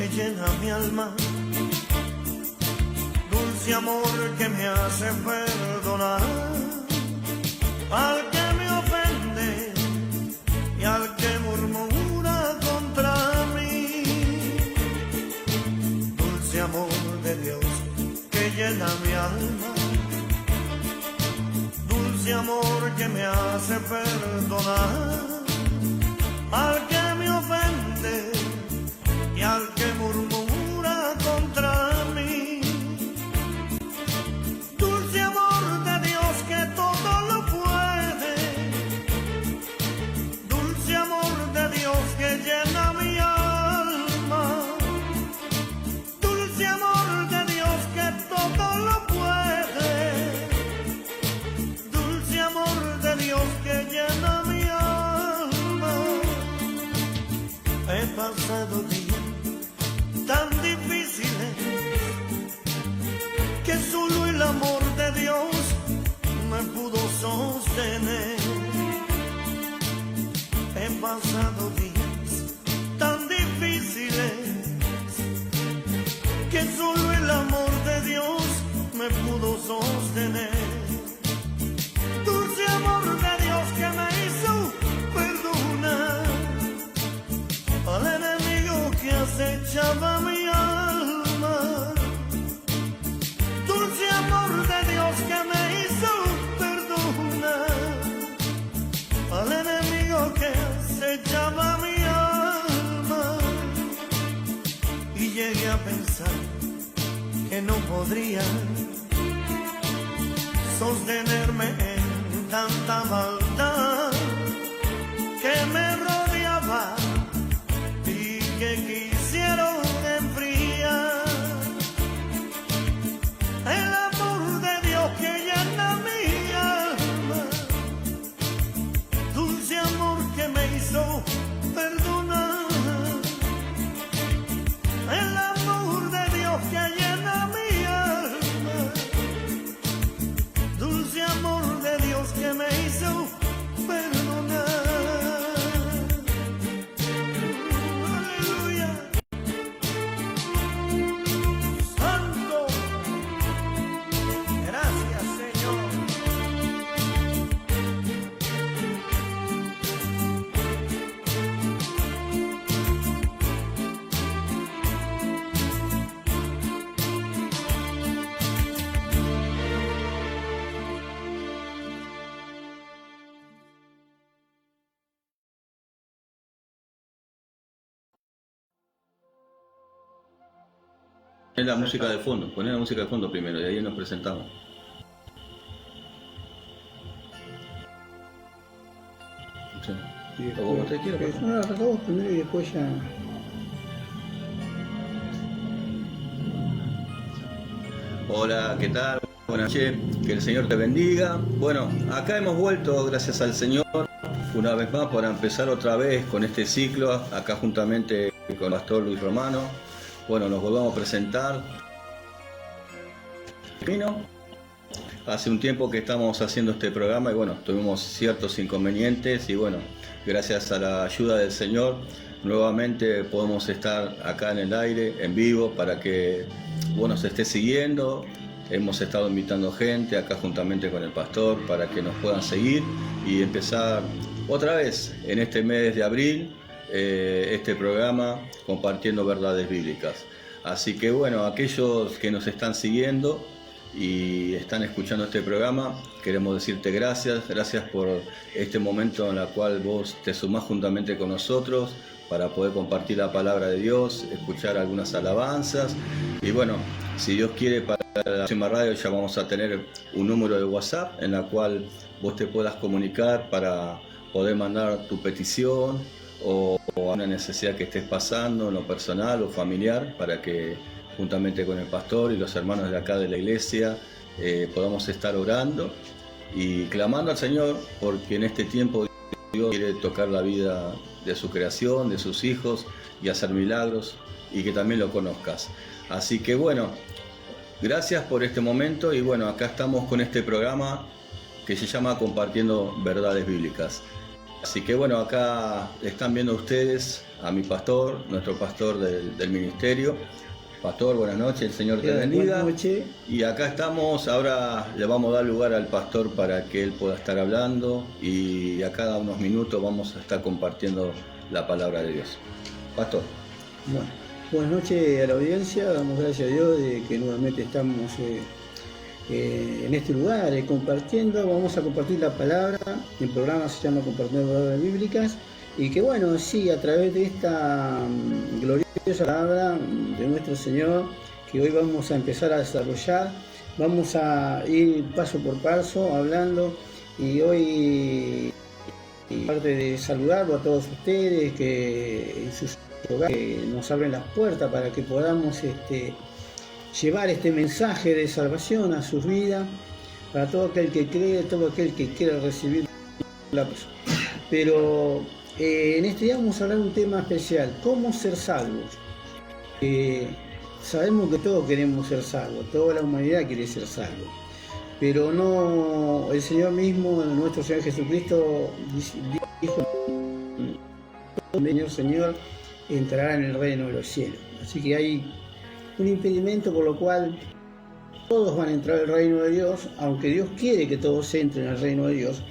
que llena mi alma, dulce amor que me hace perdonar al que me ofende y al que murmura contra mí. Dulce amor de Dios que llena mi alma, dulce amor que me hace perdonar al que me ofende y al que murmura contra mí. Dulce amor de Dios que todo lo puede, dulce amor de Dios que llena mi alma, dulce amor de Dios que todo lo puede, dulce amor de Dios que llena mi alma. He pasado días tan difíciles que solo el amor de Dios me pudo sostener. He pasado días tan difíciles que solo el amor de Dios me pudo sostener. Dulce amor de Dios que me hizo perdonar al enemigo que acechaba mi alma. Dulce amor de Dios que me hizo perdonar al enemigo que acechaba mi alma. Y llegué a pensar que no podría sostenerme en tanta maldad que me rodeaba y que quisieron enfriar el amor de Dios que llena mi alma. Dulce amor que me hizo perdonar, el amor de Dios que llena mi alma. Dulce amor de Dios que me hizo perdonar. Poné la música de fondo, poné la música de fondo primero y ahí nos presentamos. Sí, o como usted quiera. No, la sacamos primero y después ya. Hola, ¿qué tal? Buenas noches, que el Señor te bendiga. Bueno, acá hemos vuelto, gracias al Señor, una vez más para empezar otra vez con este ciclo, acá juntamente con el pastor Luis Romano. Bueno, nos volvamos a presentar. Hace un tiempo que estamos haciendo este programa y bueno, tuvimos ciertos inconvenientes y bueno, gracias a la ayuda del Señor, nuevamente podemos estar acá en el aire, en vivo, para que bueno, se esté siguiendo. Hemos estado invitando gente acá juntamente con el pastor para que nos puedan seguir y empezar otra vez en este mes de abril este programa compartiendo verdades bíblicas. Así que bueno, aquellos que nos están siguiendo y están escuchando este programa, queremos decirte gracias por este momento en el cual vos te sumás juntamente con nosotros para poder compartir la palabra de Dios, escuchar algunas alabanzas y bueno, si Dios quiere, para la próxima radio ya vamos a tener un número de WhatsApp en la cual vos te puedas comunicar para poder mandar tu petición o una necesidad que estés pasando en lo personal o familiar, para que juntamente con el pastor y los hermanos de acá de la iglesia podamos estar orando y clamando al Señor, porque en este tiempo Dios quiere tocar la vida de su creación, de sus hijos y hacer milagros y que también lo conozcas. Así que bueno, gracias por este momento y bueno, acá estamos con este programa que se llama Compartiendo Verdades Bíblicas. Así que bueno, acá están viendo ustedes a mi pastor, nuestro pastor del ministerio. Pastor, buenas noches, el Señor te bendiga. Buenas noches. Y acá estamos, ahora le vamos a dar lugar al pastor para que él pueda estar hablando y a cada unos minutos vamos a estar compartiendo la palabra de Dios. Pastor. Bueno, buenas noches a la audiencia, damos gracias a Dios de que nuevamente estamos en este lugar compartiendo. Vamos a compartir la palabra, el programa se llama Compartiendo Palabras Bíblicas, y que bueno, sí, a través de esta gloriosa palabra de nuestro Señor, que hoy vamos a empezar a desarrollar, vamos a ir paso por paso hablando, y hoy, aparte de saludarlo a todos ustedes, que en sus hogares que nos abren las puertas para que podamos llevar este mensaje de salvación a sus vidas, para todo aquel que cree, todo aquel que quiera recibir la persona. Pero en este día vamos a hablar de un tema especial: cómo ser salvos. Sabemos que todos queremos ser salvos, toda la humanidad quiere ser salvo, pero no, el Señor mismo, nuestro Señor Jesucristo, dijo: Señor, entrará en el reino de los cielos. Así que hay un impedimento por lo cual todos van a entrar al reino de Dios, aunque Dios quiere que todos entren al reino de Dios.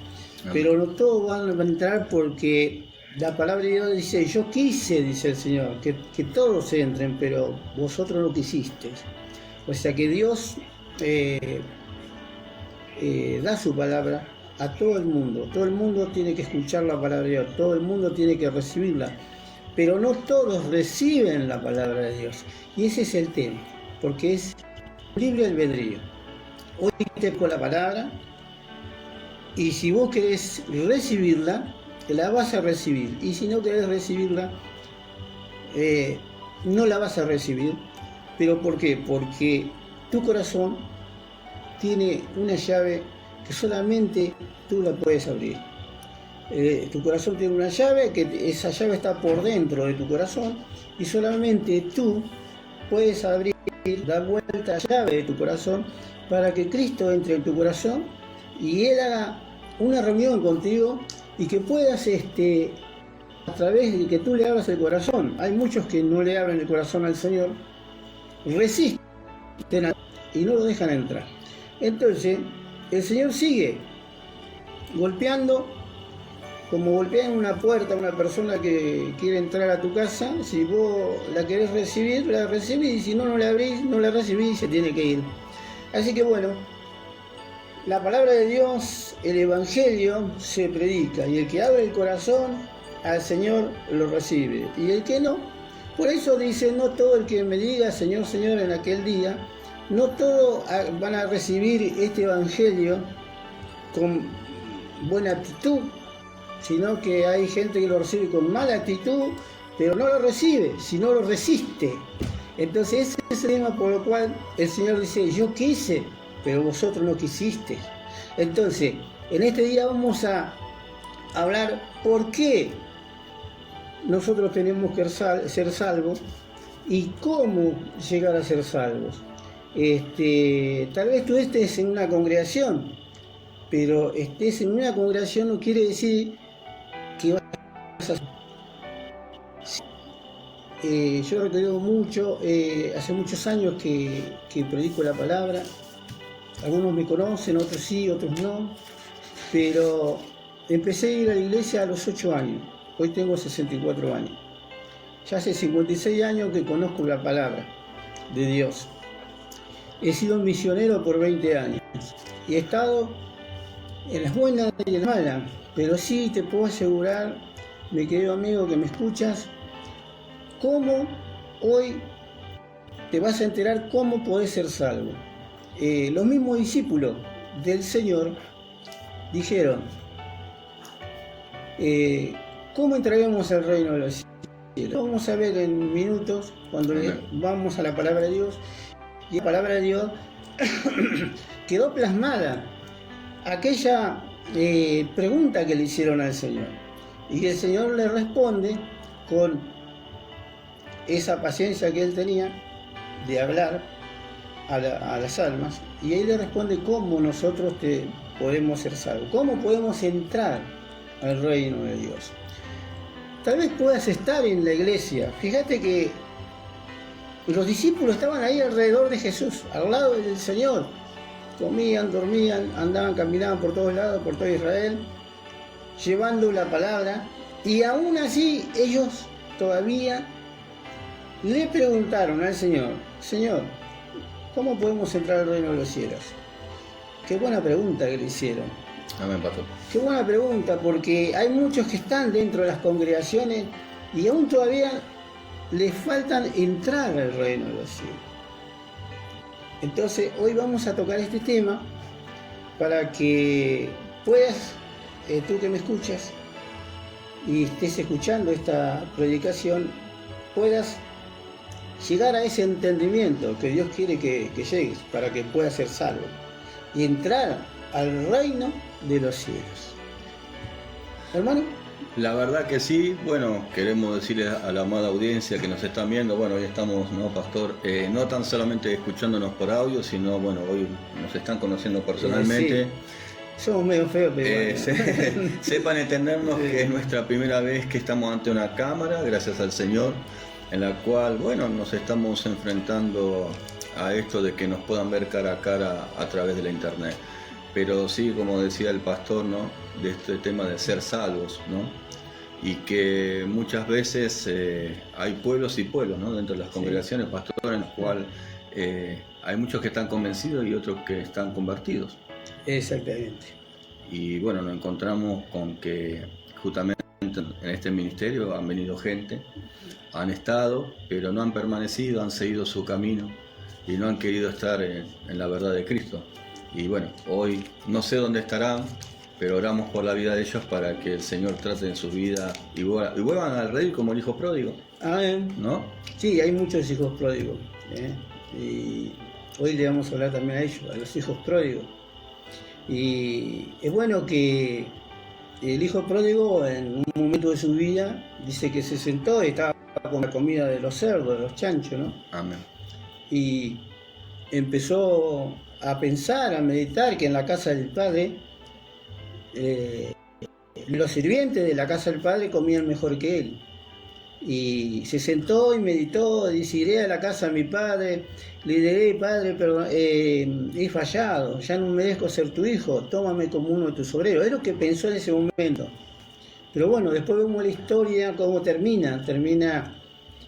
Amén. Pero no todos van a entrar, porque la palabra de Dios dice: yo quise, dice el Señor, que todos entren, pero vosotros no quisisteis. O sea que Dios da su palabra a todo el mundo tiene que escuchar la palabra de Dios, todo el mundo tiene que recibirla, pero no todos reciben la palabra de Dios, y ese es el tema, porque es libre albedrío. Hoy te con la palabra, y si vos querés recibirla, la vas a recibir, y si no querés recibirla, no la vas a recibir. ¿Pero por qué? Porque tu corazón tiene una llave que solamente tú la puedes abrir. Tu corazón tiene una llave, que esa llave está por dentro de tu corazón, y solamente tú puedes abrir, dar vuelta a la llave de tu corazón para que Cristo entre en tu corazón y Él haga una reunión contigo, y que puedas a través de que tú le abras el corazón. Hay muchos que no le abren el corazón al Señor, resisten y no lo dejan entrar. Entonces el Señor sigue golpeando, como golpea en una puerta a una persona que quiere entrar a tu casa. Si vos la querés recibir, la recibís, y si no, no la abrís, no la recibís, se tiene que ir. Así que bueno, la palabra de Dios, el Evangelio se predica, y el que abre el corazón al Señor lo recibe, y el que no. Por eso dice: no todo el que me diga Señor, Señor en aquel día, no todos van a recibir este Evangelio con buena actitud, sino que hay gente que lo recibe con mala actitud, pero no lo recibe, sino lo resiste. Entonces ese es el tema por lo cual el Señor dice: yo quise, pero vosotros no quisisteis. Entonces, en este día vamos a hablar por qué nosotros tenemos que ser salvos y cómo llegar a ser salvos. Tal vez tú estés en una congregación, pero estés en una congregación no quiere decir que vas a... yo recuerdo mucho, hace muchos años que predico la palabra. Algunos me conocen, otros sí, otros no, pero empecé a ir a la iglesia a los 8 años, hoy tengo 64 años. Ya hace 56 años que conozco la palabra de Dios. He sido misionero por 20 años y he estado en las buenas y en las malas, pero sí te puedo asegurar, mi querido amigo que me escuchas, cómo hoy te vas a enterar cómo podés ser salvo. Los mismos discípulos del Señor dijeron: ¿cómo entraremos al reino de los cielos? Lo vamos a ver en minutos cuando vamos a la palabra de Dios. Y la palabra de Dios quedó plasmada aquella pregunta que le hicieron al Señor, y el Señor le responde con esa paciencia que Él tenía de hablar a las almas, y Él le responde cómo nosotros podemos ser salvos, cómo podemos entrar al reino de Dios. Tal vez puedas estar en la iglesia. Fíjate que los discípulos estaban ahí alrededor de Jesús, al lado del Señor. Comían, dormían, andaban, caminaban por todos lados, por todo Israel, llevando la palabra. Y aún así ellos todavía le preguntaron al Señor: Señor, ¿cómo podemos entrar al reino de los cielos? Qué buena pregunta que le hicieron. Amén, pastor. Qué buena pregunta, porque hay muchos que están dentro de las congregaciones y aún todavía les faltan entrar al reino de los cielos. Entonces hoy vamos a tocar este tema para que puedas, tú que me escuchas y estés escuchando esta predicación, puedas llegar a ese entendimiento que Dios quiere que llegues para que puedas ser salvo y entrar al reino de los cielos. Hermano. La verdad que sí. Bueno, queremos decirle a la amada audiencia que nos están viendo, bueno, hoy estamos, ¿no, pastor? No tan solamente escuchándonos por audio, sino, bueno, hoy nos están conociendo personalmente. Sí. Somos medio feos, pero sepan entendernos que es nuestra primera vez que estamos ante una cámara, gracias al Señor, en la cual, bueno, nos estamos enfrentando a esto de que nos puedan ver cara a cara a través de la internet. Pero sí, como decía el pastor, ¿no?, de este tema de ser salvos, ¿no? Y que muchas veces hay pueblos y pueblos, ¿no?, dentro de las congregaciones, pastor, en los cuales hay muchos que están convencidos y otros que están convertidos. Exactamente. Y bueno, nos encontramos con que justamente en este ministerio han venido gente, han estado, pero no han permanecido, han seguido su camino y no han querido estar en la verdad de Cristo. Y bueno, hoy no sé dónde estarán, pero oramos por la vida de ellos para que el Señor trate en su vida y vuelvan al reír como el hijo pródigo. Amén. ¿No? Sí, hay muchos hijos pródigos. Y hoy le vamos a hablar también a ellos, a los hijos pródigos. Y es bueno que el hijo pródigo en un momento de su vida dice que se sentó y estaba con la comida de los cerdos, de los chanchos, ¿no? Amén. Y empezó a pensar, a meditar que en la casa del Padre los sirvientes de la casa del Padre comían mejor que él. Y se sentó y meditó, dice: iré a la casa de mi Padre, le diré: Padre, perdón, he fallado, ya no merezco ser tu hijo, tómame como uno de tus obreros. Es lo que pensó en ese momento. Pero bueno, después vemos la historia, cómo termina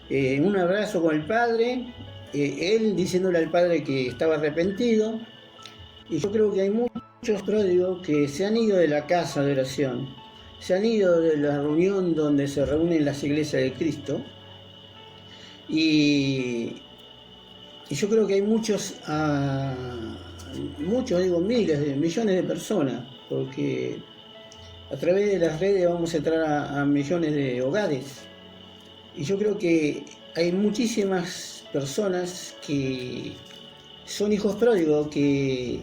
en un abrazo con el Padre, él diciéndole al Padre que estaba arrepentido. Y yo creo que hay muchos pródigos que se han ido de la casa de oración, se han ido de la reunión donde se reúnen las iglesias de Cristo, y yo creo que hay muchos, digo miles, millones de personas, porque a través de las redes vamos a entrar a millones de hogares, y yo creo que hay muchísimas personas que son hijos pródigos, que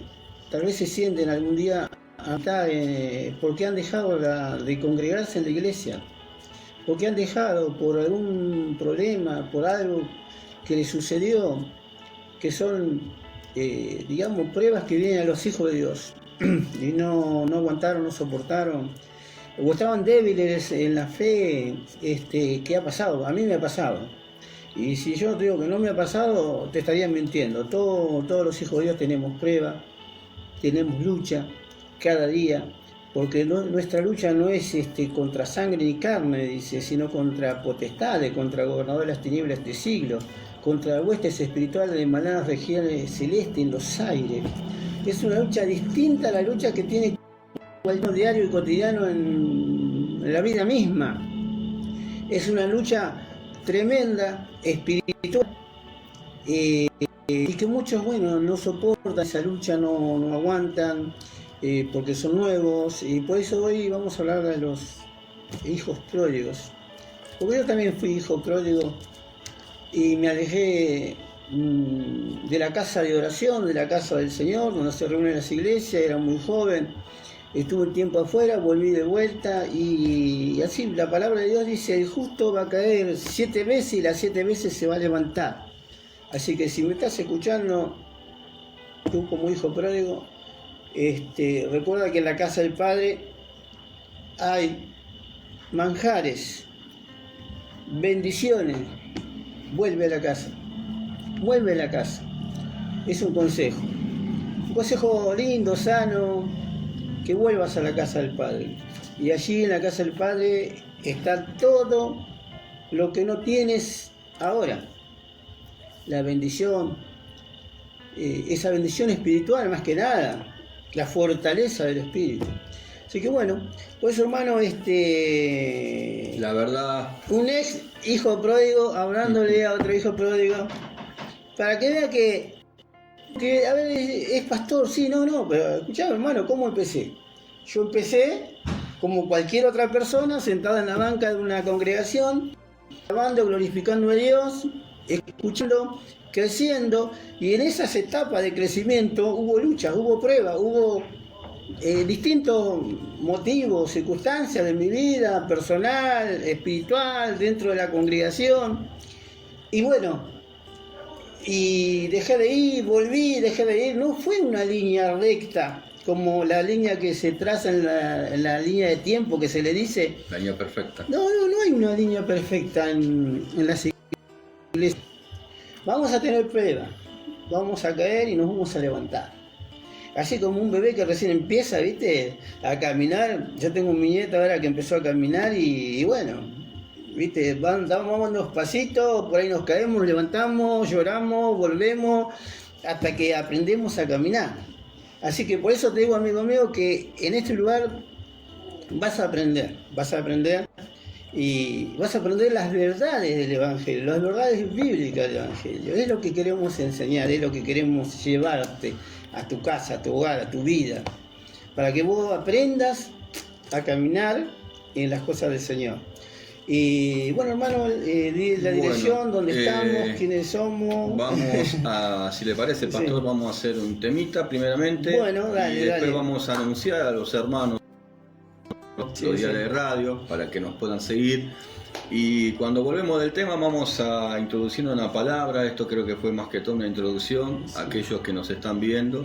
tal vez se sienten algún día porque han dejado de congregarse en la iglesia, porque han dejado por algún problema, por algo que les sucedió, que son, digamos, pruebas que vienen a los hijos de Dios, y no aguantaron, no soportaron, o estaban débiles en la fe. ¿Qué ha pasado? A mí me ha pasado. Y si yo te digo que no me ha pasado, te estaría mintiendo. Todos los hijos de Dios tenemos pruebas, tenemos lucha cada día, porque nuestra lucha no es contra sangre ni carne, dice, sino contra potestades, contra gobernadores de las tinieblas de este siglo, contra huestes espirituales de malas regiones celestes en los aires. Es una lucha distinta a la lucha que tiene cualquier diario y cotidiano en la vida misma. Es una lucha tremenda, espiritual, y que muchos, bueno, no soportan esa lucha, no aguantan, porque son nuevos, y por eso hoy vamos a hablar de los hijos pródigos. Porque yo también fui hijo pródigo y me alejé de la casa de oración, de la casa del Señor, donde se reúnen las iglesias. Era muy joven, estuve un tiempo afuera, volví de vuelta, y así la palabra de Dios dice: el justo va a caer 7 veces y las 7 veces se va a levantar. Así que si me estás escuchando, tú como hijo pródigo, recuerda que en la casa del Padre hay manjares, bendiciones, vuelve a la casa. Vuelve a la casa. Es un consejo. Un consejo lindo, sano, que vuelvas a la casa del Padre. Y allí en la casa del Padre está todo lo que no tienes ahora. La bendición, esa bendición espiritual más que nada, la fortaleza del Espíritu. Así que bueno, por eso hermano, La verdad, un ex hijo pródigo hablándole a otro hijo pródigo, para que vea que a ver, es pastor, sí, no, pero escuchame hermano, ¿cómo empecé? Yo empecé como cualquier otra persona, sentada en la banca de una congregación, alabando, glorificando a Dios, escuchando, creciendo, y en esas etapas de crecimiento hubo luchas, hubo pruebas, hubo distintos motivos, circunstancias de mi vida, personal, espiritual, dentro de la congregación, y bueno, y dejé de ir, volví, dejé de ir, no fue una línea recta, como la línea que se traza en la línea de tiempo que se le dice. la línea perfecta. No hay una línea perfecta en las iglesias. Vamos a tener pruebas, vamos a caer y nos vamos a levantar. Así como un bebé que recién empieza, ¿viste? A caminar. Yo tengo un nieta ahora que empezó a caminar y bueno, ¿viste? Damos unos pasitos, por ahí nos caemos, levantamos, lloramos, volvemos, hasta que aprendemos a caminar. Así que por eso te digo, amigo mío, que en este lugar vas a aprender y vas a aprender las verdades del Evangelio, las verdades bíblicas del Evangelio. Es lo que queremos enseñar, es lo que queremos llevarte a tu casa, a tu hogar, a tu vida, para que vos aprendas a caminar en las cosas del Señor. Y bueno, hermano, la dirección, dónde estamos, quiénes somos. Vamos a, si le parece, pastor, vamos a hacer un temita primeramente. Bueno, dale, y después dale. Vamos a anunciar a los hermanos los días de radio para que nos puedan seguir. Y cuando volvemos del tema vamos a introducir una palabra. Esto creo que fue más que todo una introducción a aquellos que nos están viendo.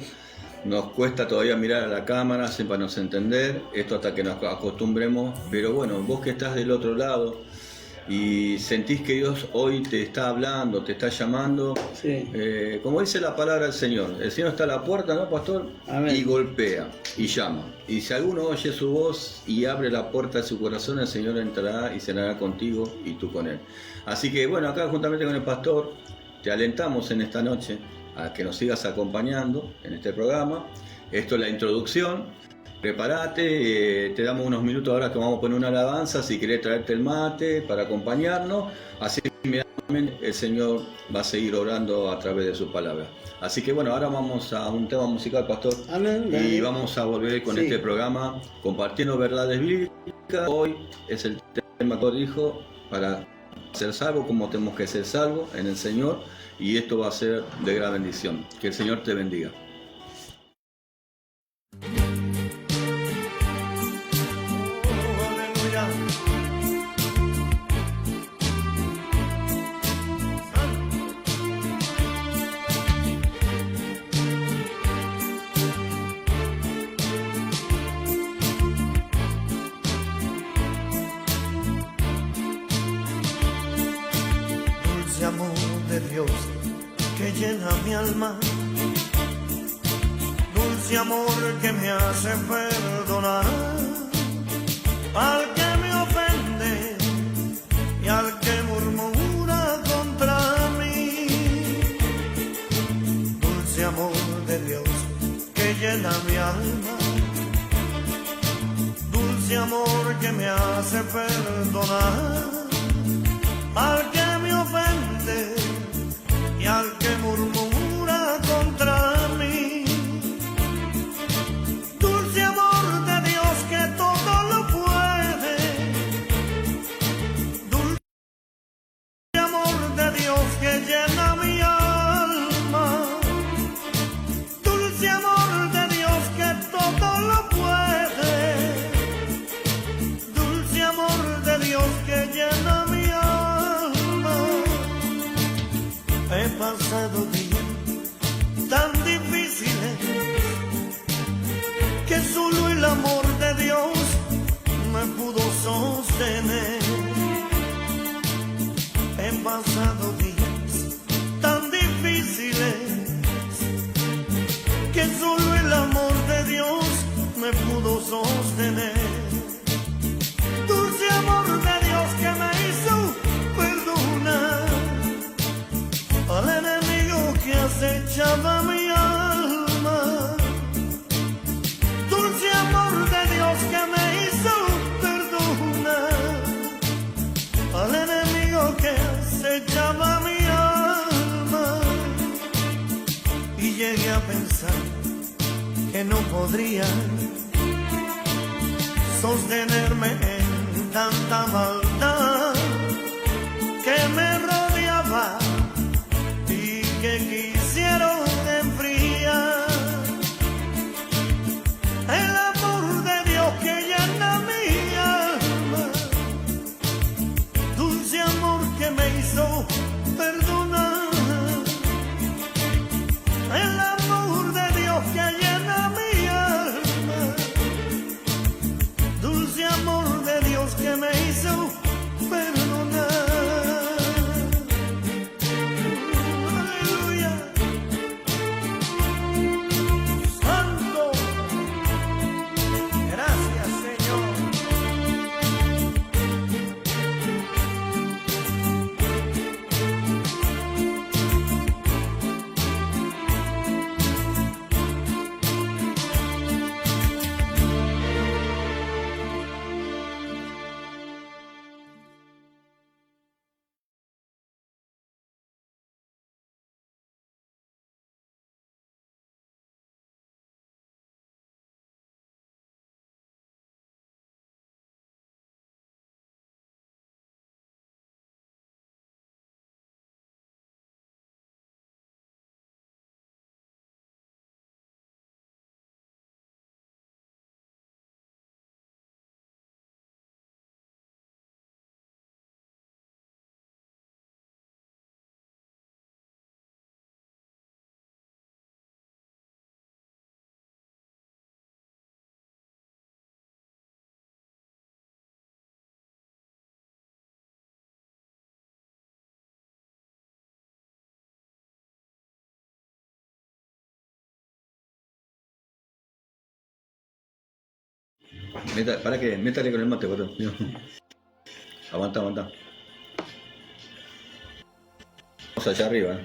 Nos cuesta todavía mirar a la cámara, para nos entender, esto hasta que nos acostumbremos, pero bueno, vos que estás del otro lado y sentís que Dios hoy te está hablando, te está llamando, Sí. Como dice la palabra del Señor, el Señor está a la puerta, ¿no, pastor? Amén. Y golpea, y llama. Y si alguno oye su voz y abre la puerta de su corazón, el Señor entrará y cenará contigo y tú con Él. Así que bueno, acá juntamente con el pastor, te alentamos en esta noche a que nos sigas acompañando en este programa. Esto es la introducción. Prepárate, te damos unos minutos ahora que vamos a poner una alabanza, si querés traerte el mate para acompañarnos. Así que inmediatamente el Señor va a seguir orando a través de su palabra. Así que bueno, ahora vamos a un tema musical, pastor. Amén. Y vamos a volver con este programa compartiendo verdades bíblicas. Hoy es el tema que dijo para ser salvo, como tenemos que ser salvos en el Señor. Y esto va a ser de gran bendición. Que el Señor te bendiga. Aleluya. Dulce amor de Dios que llena mi alma, dulce amor que me hace perdonar al que me ofende y al que murmura contra mí. Dulce amor de Dios que llena mi alma, dulce amor que me hace perdonar al que me ofende y al que murmura contra mí. Dulce amor de Dios que todo lo puede, dulce amor de Dios que llena mi alma, dulce amor de Dios que todo lo puede, dulce amor de Dios que llena mi alma. He pasado días tan difíciles que solo el amor de Dios me pasado días tan difíciles que solo el amor de Dios me pudo sostener. Dulce amor de Dios que me hizo perdonar al enemigo que acechaba mi alma. Dulce amor de Dios que me hizo perdonar al enemigo que acechaba mi alma. Y llegué a pensar que no podría sostenerme en tanta maldad que me rodeaba y que quisieron enfriar el amor de Dios que llena mi alma. Dulce amor que me hizo perdonar, el amor de Dios que llena mi alma. Dulce amor de Dios que me hizo perdonar. Aleluya. Santo. Gracias, Señor. ¿Para qué? Métale con el mate, boludo. Aguanta. Vamos allá arriba.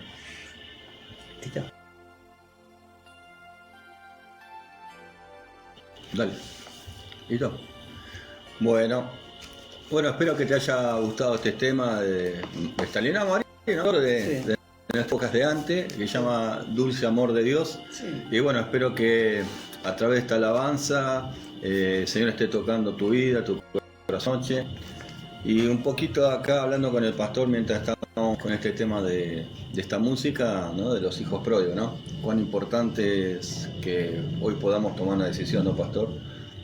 ¿Listo? Dale. ¿Listo? Bueno, espero que te haya gustado este tema de Stalina María, ¿no? De las épocas de antes, que se llama Dulce Amor de Dios. Sí. Y bueno, espero que a través de esta alabanza el Señor esté tocando tu vida, tu corazón. Y un poquito acá hablando con el pastor mientras estamos con este tema de esta música, ¿no? De los hijos pródigos, ¿no? Cuán importante es que hoy podamos tomar una decisión, ¿no, pastor?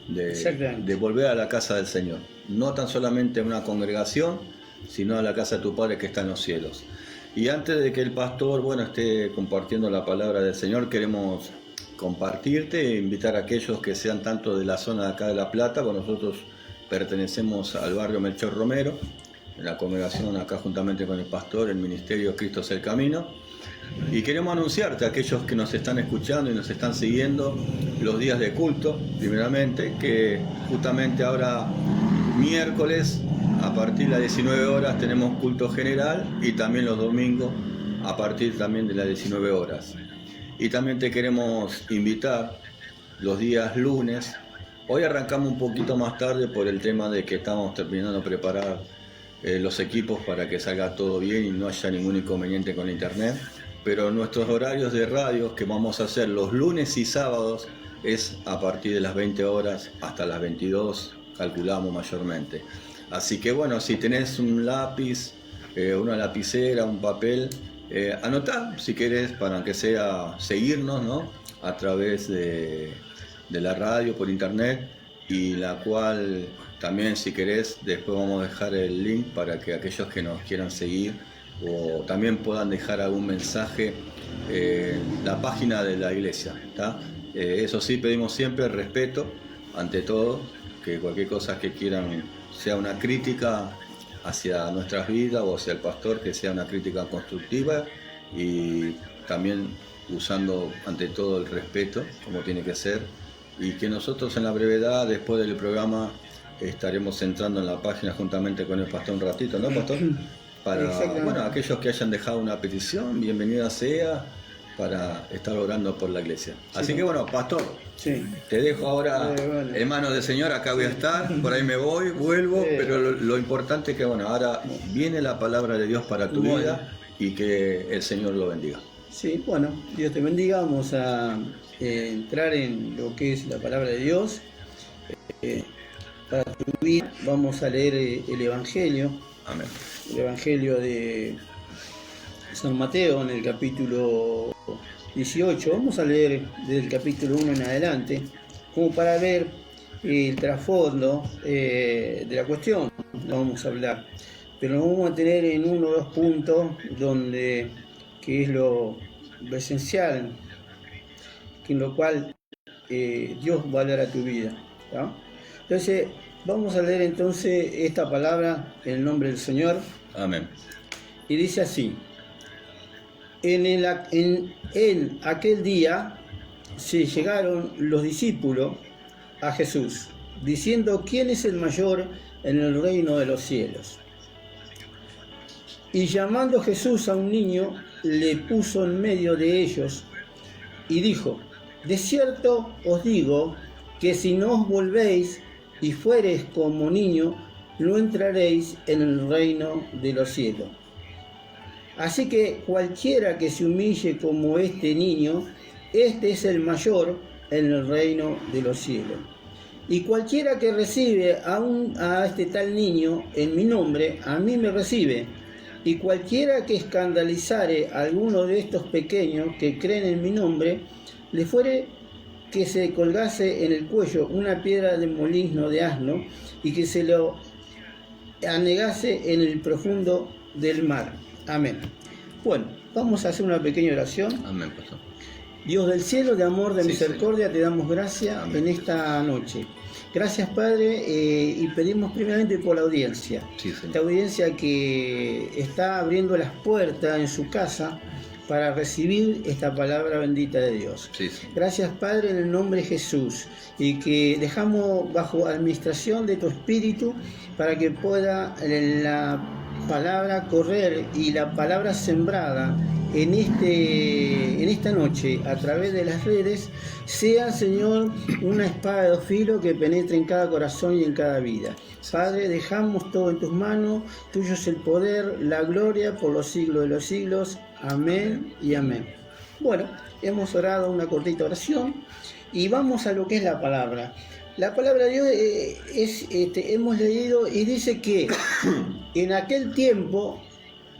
De volver a la casa del Señor. No tan solamente a una congregación, sino a la casa de tu Padre que está en los cielos. Y antes de que el pastor, esté compartiendo la palabra del Señor, queremos compartirte e invitar a aquellos que sean tanto de la zona de acá de La Plata, pues nosotros pertenecemos al barrio Melchor Romero, en la congregación acá juntamente con el pastor, el ministerio Cristo es el Camino, y queremos anunciarte a aquellos que nos están escuchando y nos están siguiendo los días de culto, primeramente, que justamente ahora miércoles a partir de las 19 horas tenemos culto general y también los domingos a partir también de las 19 horas. Y también te queremos invitar los días lunes. Hoy arrancamos un poquito más tarde por el tema de que estamos terminando de preparar los equipos para que salga todo bien y no haya ningún inconveniente con internet. Pero nuestros horarios de radio que vamos a hacer los lunes y sábados es a partir de las 20 horas hasta las 22, calculamos mayormente. Así que si tenés un lápiz, una lapicera, un papel, anotá si querés para que sea seguirnos, ¿no? A través de la radio por internet, y la cual también si querés después vamos a dejar el link para que aquellos que nos quieran seguir o también puedan dejar algún mensaje en la página de la iglesia, ¿tá? Eso sí, pedimos siempre respeto ante todo, que cualquier cosa que quieran, sea una crítica hacia nuestras vidas o hacia el pastor, que sea una crítica constructiva y también usando ante todo el respeto, como tiene que ser, y que nosotros en la brevedad, después del programa, estaremos entrando en la página juntamente con el pastor un ratito, ¿no, pastor? Para, bueno, aquellos que hayan dejado una petición, bienvenida sea, para estar orando por la iglesia. Así Sí. que bueno, pastor, Sí. te dejo ahora Bueno. en manos del Señor, acá voy a estar, por ahí me voy, vuelvo, pero lo importante es que bueno, ahora viene la palabra de Dios para tu Bueno. vida y que el Señor lo bendiga. Sí, bueno, Dios te bendiga. Vamos a entrar en lo que es la palabra de Dios. Para tu vida vamos a leer el Evangelio. Amén. El Evangelio de San Mateo en el capítulo 18. Vamos a leer desde el capítulo 1 en adelante, como para ver el trasfondo de la cuestión. No vamos a hablar, pero nos vamos a tener en uno o dos puntos donde, que es lo esencial, que en lo cual Dios va a hablar a tu vida, ¿no? Entonces, vamos a leer entonces esta palabra en el nombre del Señor. Amén. Y dice así: en aquel día se llegaron los discípulos a Jesús, diciendo: ¿quién es el mayor en el reino de los cielos? Y llamando Jesús a un niño, le puso en medio de ellos y dijo: de cierto os digo que si no os volvéis y fuereis como niño, no entraréis en el reino de los cielos. Así que cualquiera que se humille como este niño, este es el mayor en el reino de los cielos. Y cualquiera que recibe a este tal niño en mi nombre, a mí me recibe. Y cualquiera que escandalizare a alguno de estos pequeños que creen en mi nombre, le fuere que se colgase en el cuello una piedra de molino de asno y que se lo anegase en el profundo del mar. Amén. Bueno, vamos a hacer una pequeña oración. Amén, pastor. Dios del cielo, de amor, de Sí, misericordia, te damos gracias Amén. en esta noche. Gracias, Padre, y pedimos primeramente por la audiencia. Sí, Señor. Esta audiencia que está abriendo las puertas en su casa para recibir esta palabra bendita de Dios. Sí, Señor. Gracias, Padre, en el nombre de Jesús, y que dejamos bajo administración de tu Espíritu para que pueda la palabra correr y la palabra sembrada en esta noche a través de las redes sea, Señor, una espada de dos filos que penetre en cada corazón y en cada vida. Padre, dejamos todo en tus manos, tuyo es el poder, la gloria por los siglos de los siglos. Amén y amén. Bueno, hemos orado una cortita oración y vamos a lo que es la palabra. La palabra de Dios hemos leído y dice que en aquel tiempo,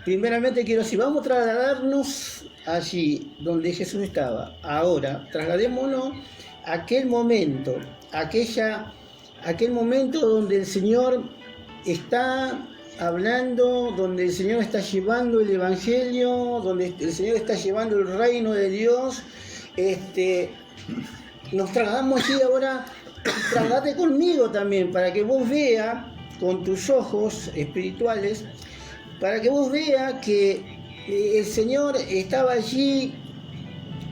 primeramente quiero decir, vamos a trasladarnos allí donde Jesús estaba. Ahora, trasladémonos a aquel momento, aquel momento donde el Señor está hablando, donde el Señor está llevando el Evangelio, donde el Señor está llevando el reino de Dios. Nos trasladamos allí ahora. Trasladate conmigo también para que vos veas con tus ojos espirituales, para que vos veas que el Señor estaba allí,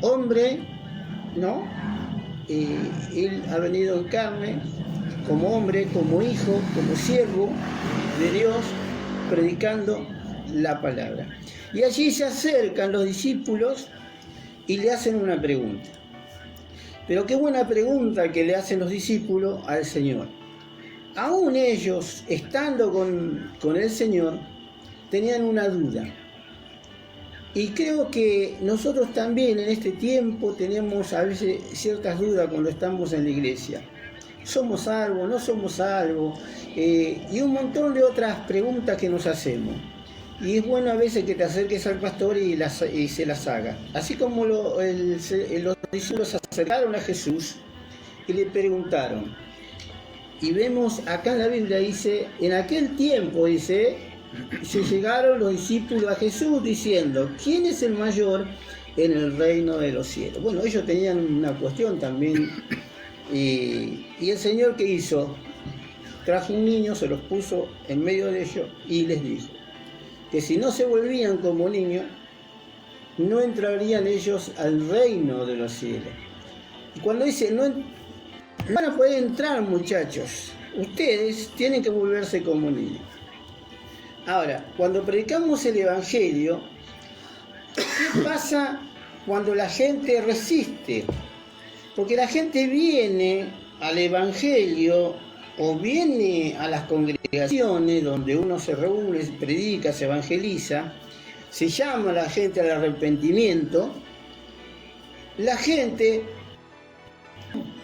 hombre, ¿no? Él ha venido en carne, como hombre, como hijo, como siervo de Dios, predicando la palabra. Y allí se acercan los discípulos y le hacen una pregunta. Pero qué buena pregunta que le hacen los discípulos al Señor. Aún ellos, estando con el Señor, tenían una duda. Y creo que nosotros también en este tiempo tenemos a veces ciertas dudas cuando estamos en la iglesia. ¿Somos salvos? ¿No somos salvos? Y un montón de otras preguntas que nos hacemos. Y es bueno a veces que te acerques al pastor y se las haga. Así como los discípulos se acercaron a Jesús y le preguntaron. Y vemos acá en la Biblia, dice, en aquel tiempo, dice, se llegaron los discípulos a Jesús diciendo: ¿quién es el mayor en el reino de los cielos? Bueno, ellos tenían una cuestión también. Y el Señor, ¿qué hizo? trajo un niño, se los puso en medio de ellos y les dijo que si no se volvían como niños, no entrarían ellos al reino de los cielos. Y cuando dice, no van a poder entrar, muchachos, ustedes tienen que volverse como niños. Ahora, cuando predicamos el Evangelio, ¿qué pasa cuando la gente resiste? Porque la gente viene al Evangelio o viene a las congregaciones donde uno se reúne, predica, se evangeliza, se llama a la gente al arrepentimiento. La gente,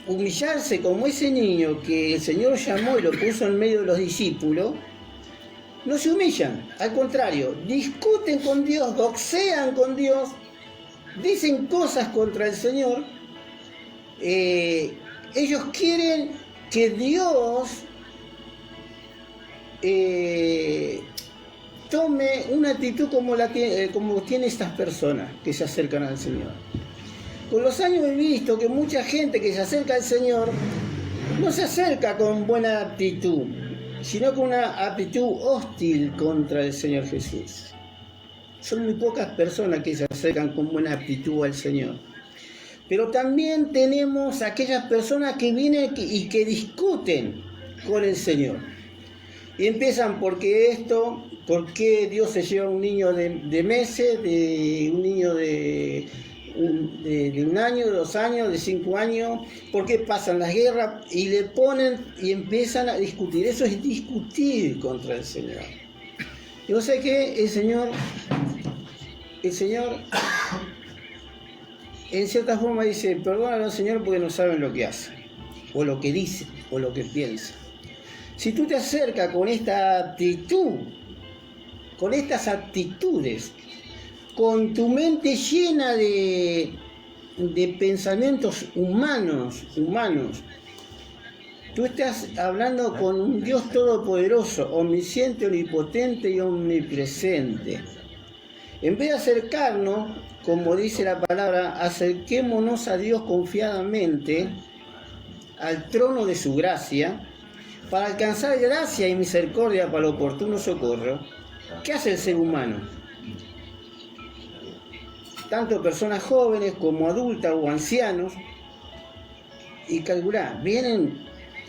humillarse como ese niño que el Señor llamó y lo puso en medio de los discípulos, no se humillan, al contrario, discuten con Dios, boxean con Dios, dicen cosas contra el Señor. Ellos quieren que Dios tome una actitud como tiene estas personas que se acercan al Señor. Con los años he visto que mucha gente que se acerca al Señor no se acerca con buena actitud, sino con una actitud hostil contra el Señor Jesús. Son muy pocas personas que se acercan con buena actitud al Señor. Pero también tenemos aquellas personas que vienen y que discuten con el Señor. Y empiezan por qué Dios se lleva a un niño de meses, de un niño de 1 año, de 2 años, de 5 años, por qué pasan las guerras, y le ponen y empiezan a discutir. Eso es discutir contra el Señor. Y no sé qué, el Señor en cierta forma dice, perdónalo, Señor, porque no saben lo que hacen, o lo que dicen, o lo que piensan. Si tú te acercas con esta actitud, con estas actitudes, con tu mente llena de pensamientos humanos, tú estás hablando con un Dios todopoderoso, omnisciente, omnipotente y omnipresente. En vez de acercarnos, como dice la palabra, acerquémonos a Dios confiadamente, al trono de su gracia, para alcanzar gracia y misericordia para el oportuno socorro. ¿Qué hace el ser humano? Tanto personas jóvenes como adultas o ancianos, y calculá, vienen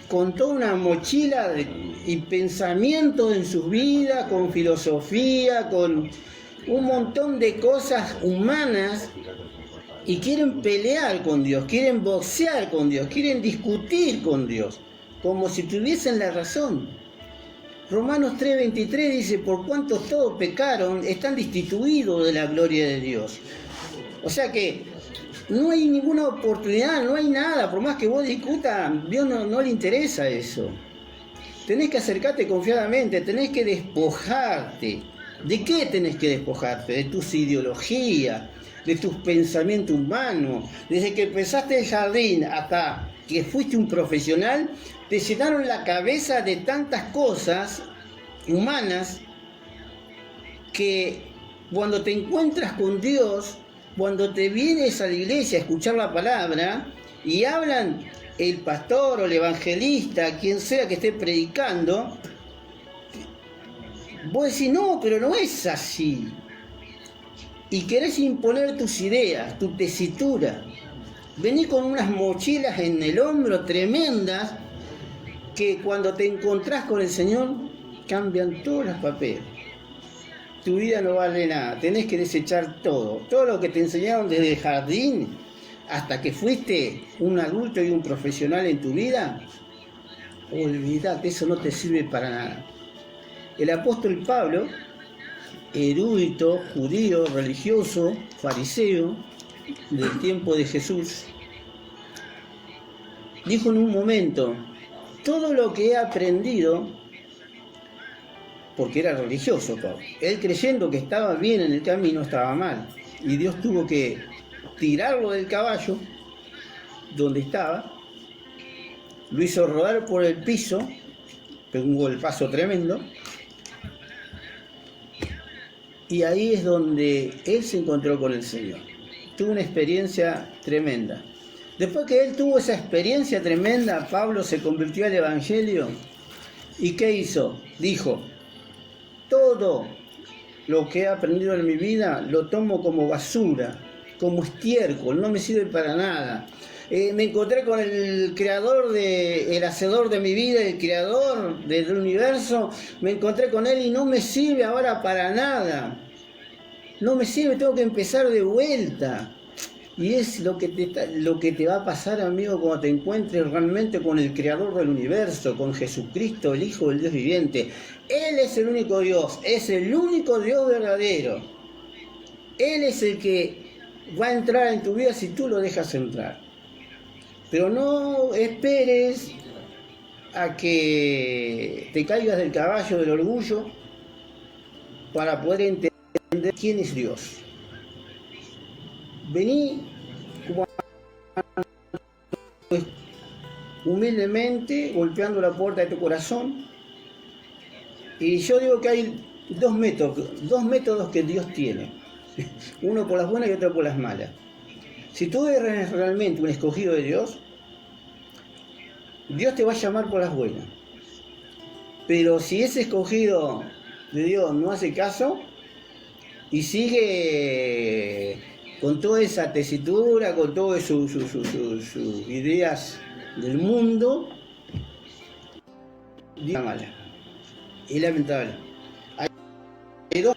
con toda una mochila y pensamientos en sus vidas, con filosofía, con un montón de cosas humanas, y quieren pelear con Dios, quieren boxear con Dios, quieren discutir con Dios, como si tuviesen la razón. Romanos 3:23 dice, por cuanto todos pecaron, están destituidos de la gloria de Dios. O sea que no hay ninguna oportunidad, no hay nada, por más que vos discutas, Dios no le interesa eso. Tenés que acercarte confiadamente, tenés que despojarte. ¿De qué tenés que despojarte? De tus ideologías, de tus pensamientos humanos. Desde que empezaste el jardín hasta que fuiste un profesional, te llenaron la cabeza de tantas cosas humanas que cuando te encuentras con Dios, cuando te vienes a la iglesia a escuchar la palabra y hablan el pastor o el evangelista, quien sea que esté predicando, vos decís, no, pero no es así. Y querés imponer tus ideas, tu tesitura. Venís con unas mochilas en el hombro tremendas que cuando te encontrás con el Señor cambian todos los papeles. Tu vida no vale nada, tenés que desechar todo. Todo lo que te enseñaron desde el jardín hasta que fuiste un adulto y un profesional en tu vida, olvidate, eso no te sirve para nada. El apóstol Pablo, erudito, judío, religioso, fariseo, del tiempo de Jesús, dijo en un momento, todo lo que he aprendido, porque era religioso Pablo, él creyendo que estaba bien en el camino, estaba mal, y Dios tuvo que tirarlo del caballo, donde estaba, lo hizo rodar por el piso, pegó un golpazo tremendo, y ahí es donde él se encontró con el Señor. Tuvo una experiencia tremenda. Después que él tuvo esa experiencia tremenda, Pablo se convirtió al Evangelio ¿Y qué hizo? Dijo, todo lo que he aprendido en mi vida lo tomo como basura, como estiércol, no me sirve para nada. Me encontré con el creador, el hacedor de mi vida, el creador del universo, me encontré con él y no me sirve ahora para nada. No me sirve, tengo que empezar de vuelta. Y es lo que te va a pasar, amigo, cuando te encuentres realmente con el creador del universo, con Jesucristo, el Hijo del Dios viviente. Él es el único Dios, es el único Dios verdadero. Él es el que va a entrar en tu vida si tú lo dejas entrar. Pero no esperes a que te caigas del caballo del orgullo para poder entender quién es Dios. Vení humildemente, golpeando la puerta de tu corazón. Y yo digo que hay dos métodos que Dios tiene. Uno por las buenas y otro por las malas. Si tú eres realmente un escogido de Dios, Dios te va a llamar por las buenas. Pero si ese escogido de Dios no hace caso y sigue con toda esa tesitura, con todas sus ideas del mundo, Dios es mala. Es lamentable. Hay dos,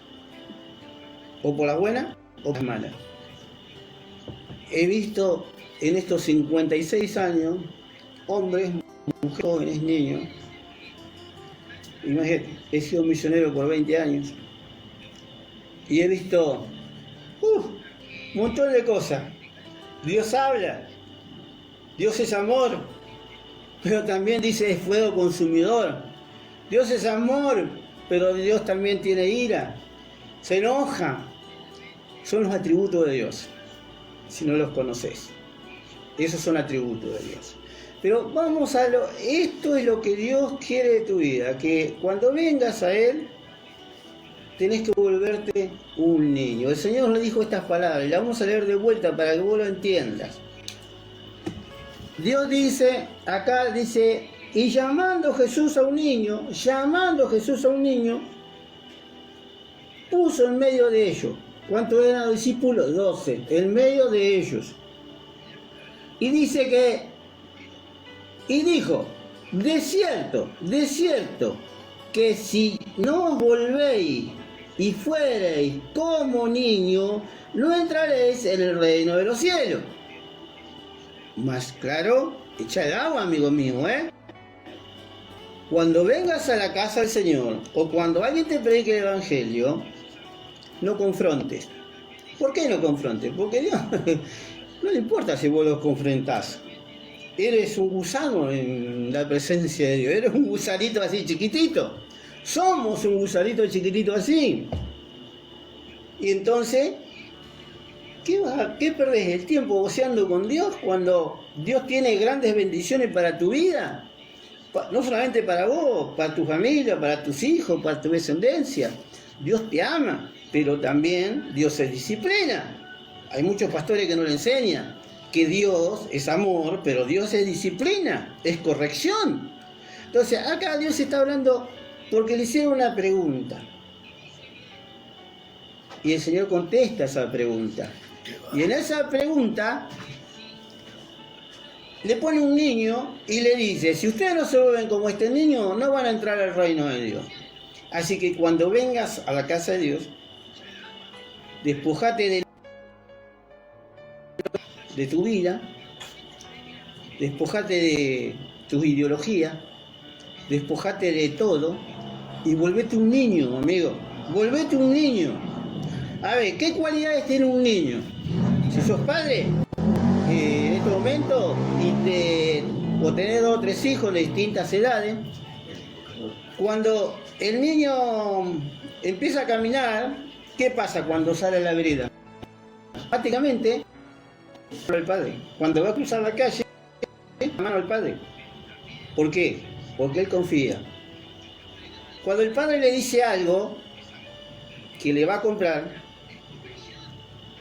o por la buena o por la mala. He visto en estos 56 años, hombres, mujeres, jóvenes, niños. Imagínate, he sido misionero por 20 años y he visto un montón de cosas. Dios habla, Dios es amor, pero también dice es fuego consumidor. Dios es amor, pero Dios también tiene ira, se enoja. Son los atributos de Dios, si no los conoces. Esos son atributos de Dios. Pero vamos a esto es lo que Dios quiere de tu vida, que cuando vengas a Él, tenés que volverte un niño. El Señor le dijo estas palabras, y las vamos a leer de vuelta para que vos lo entiendas. Dios dice, acá dice, y llamando Jesús a un niño, puso en medio de ellos. ¿Cuántos eran los discípulos? 12, en medio de ellos. Y dice y dijo, de cierto, que si no os volvéis y fuereis como niños, no entraréis en el reino de los cielos. Más claro, echa el agua, amigo mío, Cuando vengas a la casa del Señor, o cuando alguien te predique el Evangelio, no confrontes. ¿Por qué no confrontes? Porque Dios no le importa si vos los confrontás. Eres un gusano en la presencia de Dios, eres un gusanito así chiquitito. Somos un gusanito chiquitito así. Y entonces, ¿qué perdés el tiempo voceando con Dios cuando Dios tiene grandes bendiciones para tu vida? No solamente para vos, para tu familia, para tus hijos, para tu descendencia. Dios te ama, pero también Dios se disciplina. Hay muchos pastores que no le enseñan que Dios es amor, pero Dios es disciplina, es corrección. Entonces, acá Dios está hablando porque le hicieron una pregunta. Y el Señor contesta esa pregunta. Y en esa pregunta le pone un niño y le dice, si ustedes no se vuelven como este niño, no van a entrar al reino de Dios. Así que cuando vengas a la casa de Dios, despojate de tu vida, despojate de tu ideología, despojate de todo y volvete un niño, amigo. Volvete un niño. A ver, ¿qué cualidades tiene un niño? Si sos padre, en este momento, o tenés 2 o 3 hijos de distintas edades, cuando el niño empieza a caminar, ¿qué pasa cuando sale a la vereda? Prácticamente, el padre, cuando va a cruzar la calle, la mano al padre. ¿Por qué? Porque él confía. Cuando el padre le dice algo que le va a comprar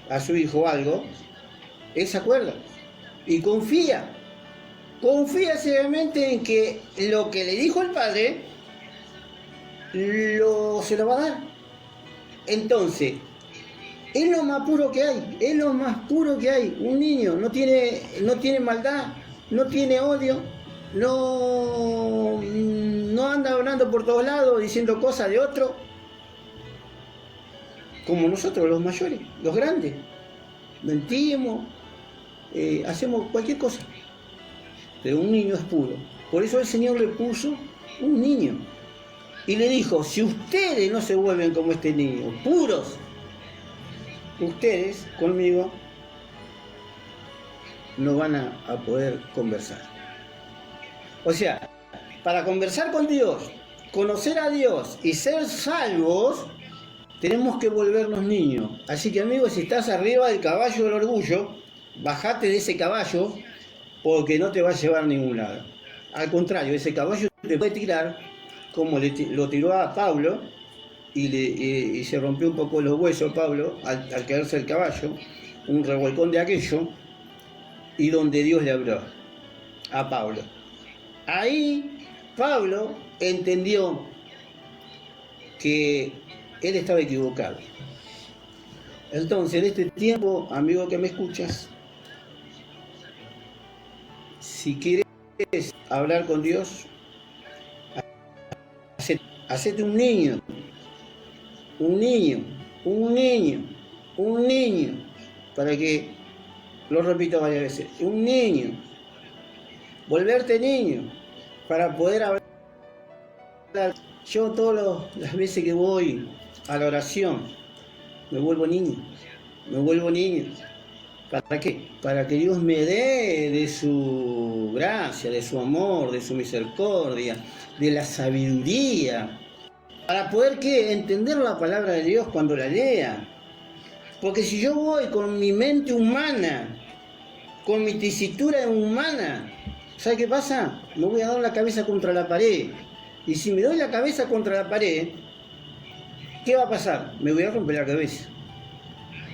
a su hijo algo, él se acuerda y confía ciegamente en que lo que le dijo el padre se lo va a dar. Entonces, es lo más puro que hay, es lo más puro que hay. Un niño no tiene maldad, no tiene odio, no anda hablando por todos lados diciendo cosas de otro, como nosotros los mayores, los grandes. Mentimos, hacemos cualquier cosa. Pero un niño es puro. Por eso el Señor le puso un niño. Y le dijo, si ustedes no se vuelven como este niño, puros, ustedes conmigo no van a poder conversar. O sea, para conversar con Dios, conocer a Dios y ser salvos, tenemos que volvernos niños. Así que, amigos, si estás arriba del caballo del orgullo, bajate de ese caballo, porque no te va a llevar a ningún lado. Al contrario, ese caballo te puede tirar, como lo tiró a Pablo, y se rompió un poco los huesos Pablo al caerse el caballo, un revolcón de aquello, y donde Dios le habló a Pablo. Ahí Pablo entendió que él estaba equivocado. Entonces, en este tiempo, amigo que me escuchas, si quieres hablar con Dios, hacete un niño, para que lo repita varias veces, un niño, volverte niño, para poder hablar. Yo todas las veces que voy a la oración, me vuelvo niño. ¿Para qué? Para que Dios me dé de su gracia, de su amor, de su misericordia, de la sabiduría, para poder ¿qué? Entender la palabra de Dios cuando la lea. Porque si yo voy con mi mente humana, con mi tesitura humana, ¿sabe qué pasa? Me voy a dar la cabeza contra la pared. Y si me doy la cabeza contra la pared, ¿qué va a pasar? Me voy a romper la cabeza.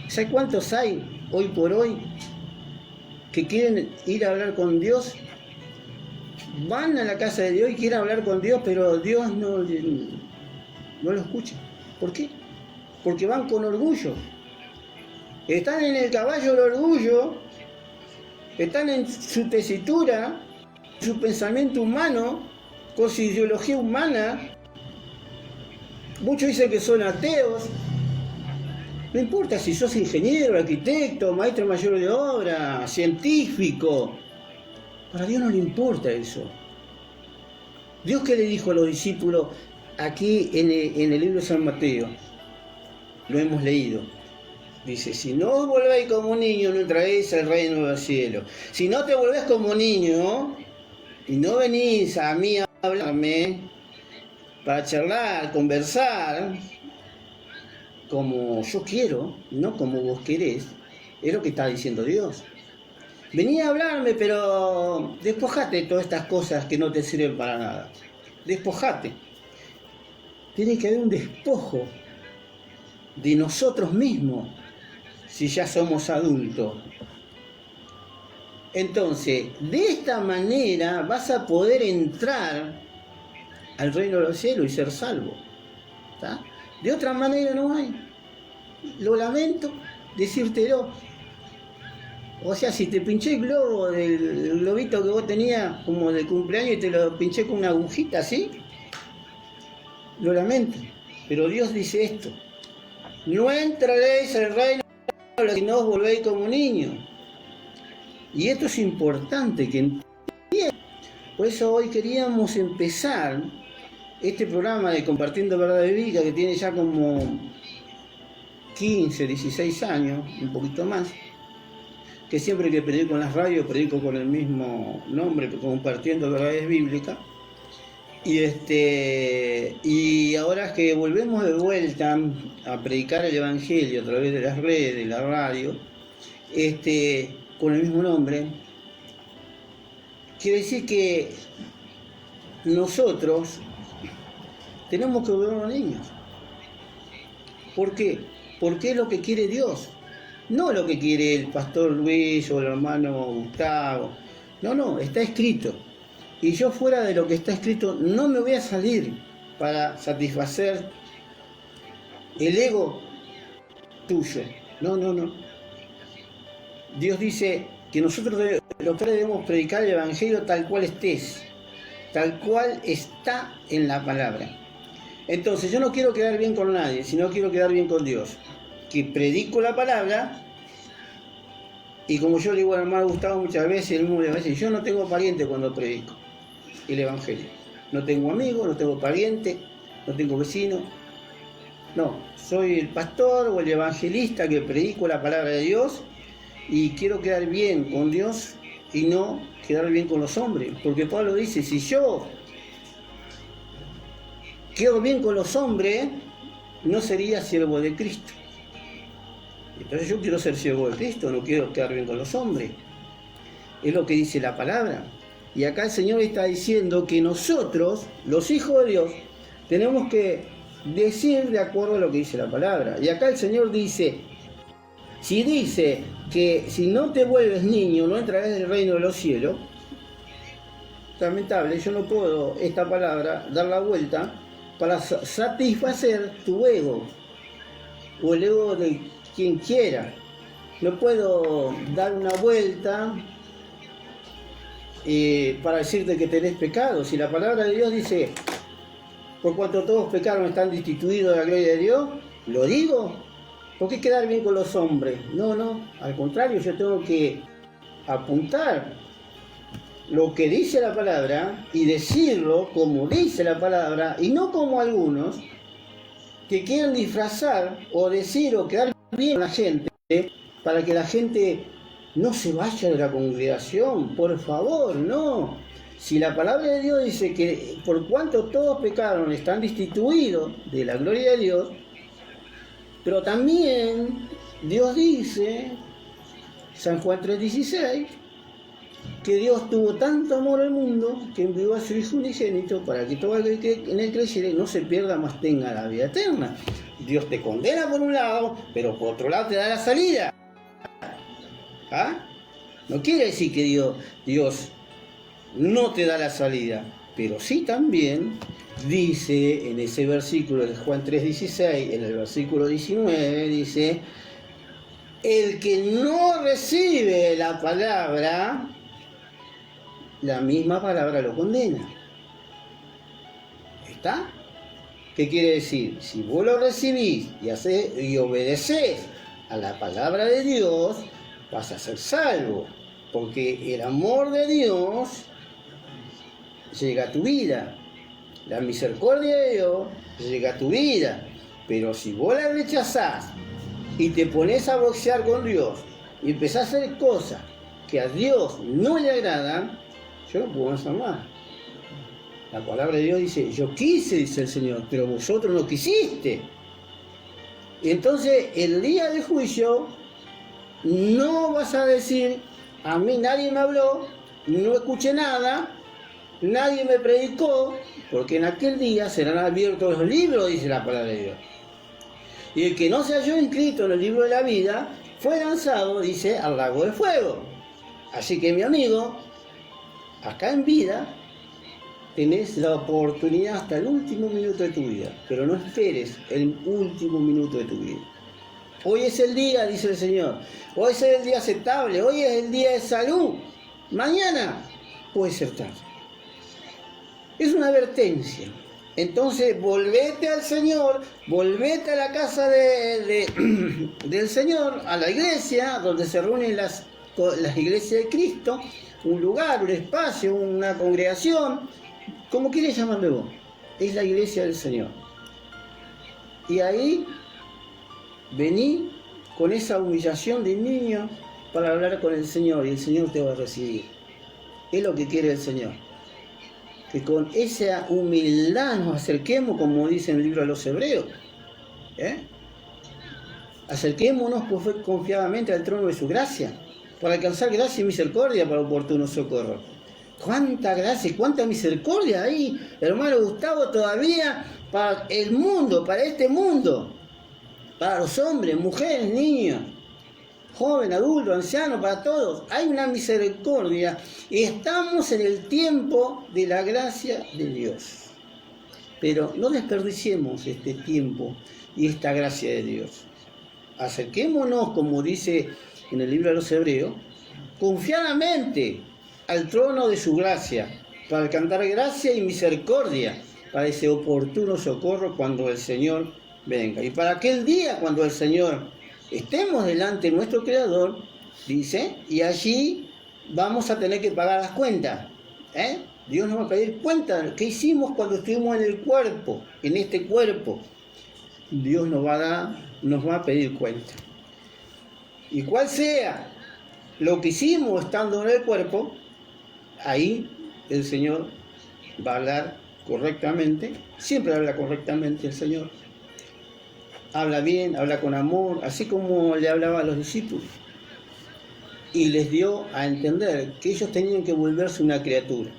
¿Sabe cuántos hay hoy por hoy que quieren ir a hablar con Dios? Van a la casa de Dios y quieren hablar con Dios, pero Dios no lo escucha. ¿Por qué? Porque van con orgullo. Están en el caballo del orgullo, están en su tesitura, su pensamiento humano, con su ideología humana. Muchos dicen que son ateos. No importa si sos ingeniero, arquitecto, maestro mayor de obra, científico. Para Dios no le importa eso. Dios, ¿qué le dijo a los discípulos aquí en el libro de San Mateo? Lo hemos leído. Dice, si no os volvéis como niños, no entraréis al reino de los cielos. Si no te volvés como niño y no venís a mí a hablarme para charlar, conversar, como yo quiero, no como vos querés, es lo que está diciendo Dios. Vení a hablarme, pero despojate de todas estas cosas que no te sirven para nada. Despojate. Tiene que haber un despojo de nosotros mismos, si ya somos adultos. Entonces, de esta manera vas a poder entrar al reino de los cielos y ser salvo. ¿Está? De otra manera no hay. Lo lamento decírtelo. O sea, si te pinché el globo del globito que vos tenías como de cumpleaños y te lo pinché con una agujita así, lo lamento. Pero Dios dice esto: no entraréis al reino si no os volvéis como niños. Y esto es importante que entiendan. Por eso hoy queríamos empezar este programa de Compartiendo Verdades Bíblicas, que tiene ya como 15, 16 años, un poquito más, que siempre que predico en las radios, predico con el mismo nombre, Compartiendo Verdades Bíblicas. Y ahora que volvemos de vuelta a predicar el Evangelio a través de las redes, de la radio, con el mismo nombre, quiere decir que nosotros tenemos que volver a los niños. ¿Por qué? Porque es lo que quiere Dios, no lo que quiere el pastor Luis o el hermano Gustavo. No, está escrito. Y yo fuera de lo que está escrito no me voy a salir. para satisfacer el ego tuyo. No, no, no. Dios dice que nosotros los tres debemos predicar el Evangelio tal cual estés, tal cual está en la palabra. Entonces yo no quiero quedar bien con nadie, sino quiero quedar bien con Dios. Que predico la palabra, y como yo le digo al hermano Gustavo muchas veces, él me dice, yo no tengo pariente cuando predico el Evangelio. No tengo amigos, no tengo pariente, no tengo vecino. No, soy el pastor o el evangelista que predico la palabra de Dios y quiero quedar bien con Dios y no quedar bien con los hombres. Porque Pablo dice, si yo quedo bien con los hombres, no sería siervo de Cristo. Entonces yo quiero ser siervo de Cristo, no quiero quedar bien con los hombres. Es lo que dice la palabra. Y acá el Señor está diciendo que nosotros, los hijos de Dios, tenemos que decir de acuerdo a lo que dice la palabra. Y acá el Señor dice, si dice que si no te vuelves niño, no entrarás en el reino de los cielos, lamentable, yo no puedo esta palabra dar la vuelta para satisfacer tu ego o el ego de quien quiera. No puedo dar una vuelta para decirte que tenés pecado. Si la palabra de Dios dice, por cuanto todos pecaron están destituidos de la gloria de Dios, lo digo. ¿Por qué quedar bien con los hombres? No, no, al contrario, yo tengo que apuntar lo que dice la palabra y decirlo como dice la palabra y no como algunos que quieren disfrazar o decir o quedar bien con la gente para que la gente no se vaya de la congregación. Por favor, no. Si la palabra de Dios dice que por cuanto todos pecaron están destituidos de la gloria de Dios, pero también Dios dice, San Juan 3:16, que Dios tuvo tanto amor al mundo que envió a su Hijo unigénito para que todo aquel que en él creyere no se pierda, mas tenga la vida eterna. Dios te condena por un lado, pero por otro lado te da la salida. ¿Ah? No quiere decir que Dios no te da la salida, pero sí también dice en ese versículo de Juan 3:16, en el versículo 19, dice, el que no recibe la palabra, la misma palabra lo condena. ¿Está? ¿Qué quiere decir? Si vos lo recibís y obedecés a la palabra de Dios, vas a ser salvo, porque el amor de Dios llega a tu vida, la misericordia de Dios llega a tu vida. Pero si vos la rechazás y te pones a boxear con Dios y empezás a hacer cosas que a Dios no le agradan, yo no puedo hacer más. La palabra de Dios dice, yo quise, dice el Señor, pero vosotros no quisiste. Y entonces el día del juicio no vas a decir, a mí nadie me habló, no escuché nada, nadie me predicó, porque en aquel día serán abiertos los libros, dice la palabra de Dios. Y el que no se halló inscrito en el libro de la vida fue lanzado, dice, al lago de fuego. Así que mi amigo, acá en vida tenés la oportunidad hasta el último minuto de tu vida, pero no esperes el último minuto de tu vida. Hoy es el día, dice el Señor. Hoy es el día aceptable, hoy es el día de salud. Mañana puede ser tarde. Es una advertencia. Entonces, volvete al Señor, volvete a la casa del Señor, a la iglesia, donde se reúnen las iglesias de Cristo, un lugar, un espacio, una congregación, como quieres llamarle vos. Es la iglesia del Señor. Y ahí vení con esa humillación de niño para hablar con el Señor, y el Señor te va a recibir. Es lo que quiere el Señor. Que con esa humildad nos acerquemos, como dice en el libro de los Hebreos. Acerquémonos confiadamente al trono de su gracia, para alcanzar gracia y misericordia para oportuno socorro. Cuánta gracia y cuánta misericordia hay, hermano Gustavo, todavía para el mundo, para este mundo, para los hombres, mujeres, niños, joven, adulto, anciano, para todos. Hay una misericordia y estamos en el tiempo de la gracia de Dios. Pero no desperdiciemos este tiempo y esta gracia de Dios. Acerquémonos, como dice en el libro de los Hebreos, confiadamente al trono de su gracia, para alcanzar gracia y misericordia, para ese oportuno socorro cuando el Señor venga. Y para aquel día, cuando el Señor estemos delante de nuestro Creador, dice, y allí vamos a tener que pagar las cuentas. Dios nos va a pedir cuenta. ¿Qué hicimos cuando estuvimos en el cuerpo, en este cuerpo? Dios nos va a pedir cuenta. Y cual sea lo que hicimos estando en el cuerpo, ahí el Señor va a hablar correctamente. Siempre habla correctamente el Señor. Habla bien, habla con amor, así como le hablaba a los discípulos. Y les dio a entender que ellos tenían que volverse una criatura,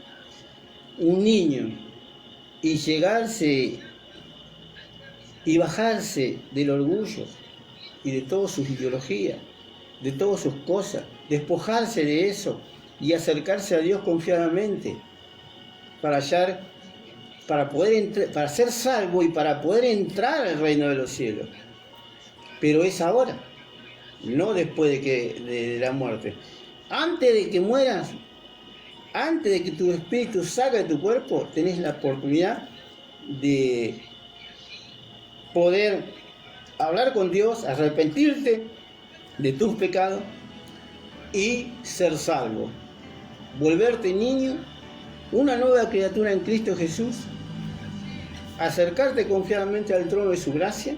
un niño, y llegarse y bajarse del orgullo y de todas sus ideologías, de todas sus cosas, despojarse de eso y acercarse a Dios confiadamente para ser salvo y para poder entrar al reino de los cielos. Pero es ahora, no después de la muerte. Antes de que mueras, antes de que tu espíritu salga de tu cuerpo, tenés la oportunidad de poder hablar con Dios, arrepentirte de tus pecados y ser salvo. Volverte niño, una nueva criatura en Cristo Jesús, acercarte confiadamente al trono de su gracia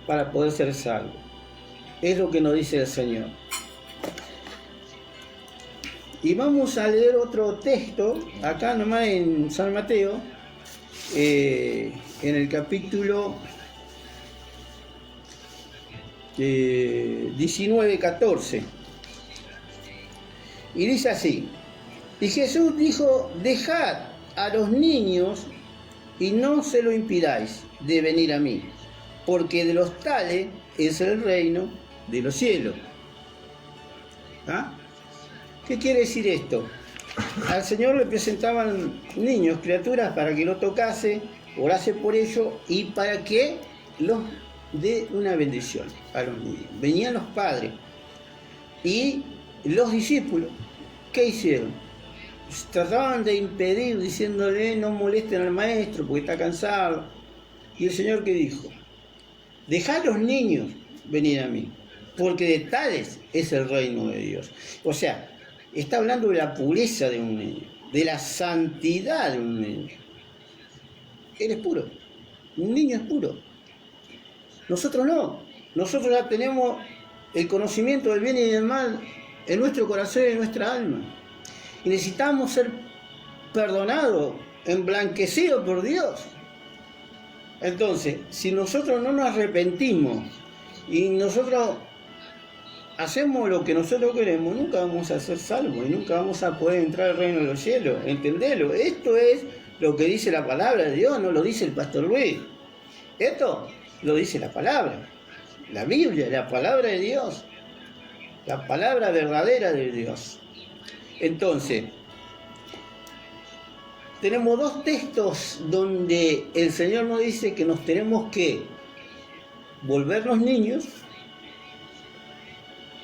para poder ser salvo. Es lo que nos dice el Señor. Y vamos a leer otro texto, acá nomás en San Mateo, en el capítulo 19:14. Y dice así: y Jesús dijo, dejad a los niños y no se lo impidáis de venir a mí, porque de los tales es el reino de los cielos. ¿Qué quiere decir esto? Al Señor le presentaban niños, criaturas, para que lo tocase, orase por ellos y para que los dé una bendición a los niños. Venían los padres y los discípulos, ¿qué hicieron? Trataban de impedir, diciéndole no molesten al maestro porque está cansado. Y el Señor, ¿qué dijo? Dejad a los niños venir a mí, porque de tales es el reino de Dios. O sea, está hablando de la pureza de un niño, de la santidad de un niño. Él es puro, un niño es puro. Nosotros no, nosotros ya tenemos el conocimiento del bien y del mal en nuestro corazón y en nuestra alma. Y necesitamos ser perdonados, emblanquecidos por Dios. Entonces, si nosotros no nos arrepentimos y nosotros hacemos lo que nosotros queremos, nunca vamos a ser salvos y nunca vamos a poder entrar al reino de los cielos. Entendelo, esto es lo que dice la palabra de Dios, no lo dice el pastor Luis. Esto lo dice la palabra, la Biblia, la palabra de Dios, la palabra verdadera de Dios. Entonces, tenemos dos textos donde el Señor nos dice que nos tenemos que volver los niños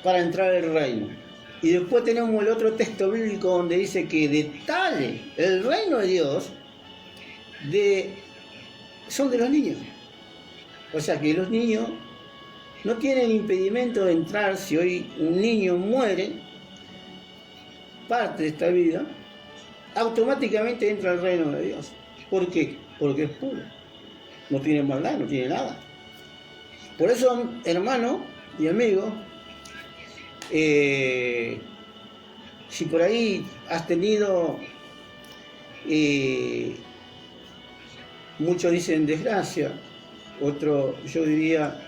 para entrar al reino. Y después tenemos el otro texto bíblico donde dice que de tal el reino de Dios son de los niños. O sea que los niños no tienen impedimento de entrar. Si hoy un niño muere, parte de esta vida, automáticamente entra al reino de Dios. ¿Por qué? Porque es puro. No tiene maldad, no tiene nada. Por eso, hermano y amigo, si por ahí has tenido, muchos dicen desgracia, otro yo diría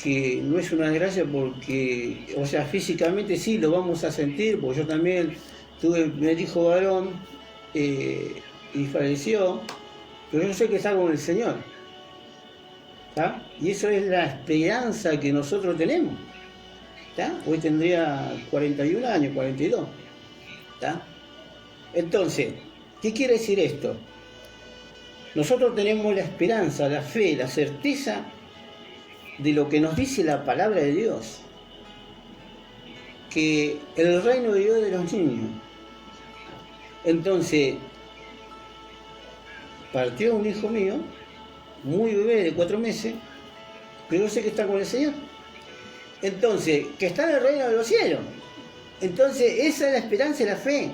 que no es una desgracia porque, o sea, físicamente sí lo vamos a sentir, porque yo también me dijo varón y falleció, pero yo sé que está con el Señor. ¿Tá? Y eso es la esperanza que nosotros tenemos. ¿Tá? Hoy tendría 41 años, 42. ¿Tá? Entonces, ¿qué quiere decir esto? Nosotros tenemos la esperanza, la fe, la certeza de lo que nos dice la palabra de Dios, que el reino de Dios es de los niños. Entonces, partió un hijo mío, muy bebé, de 4 meses, pero yo sé que está con el Señor. Entonces, que está en el reino de los cielos. Entonces, esa es la esperanza y la fe.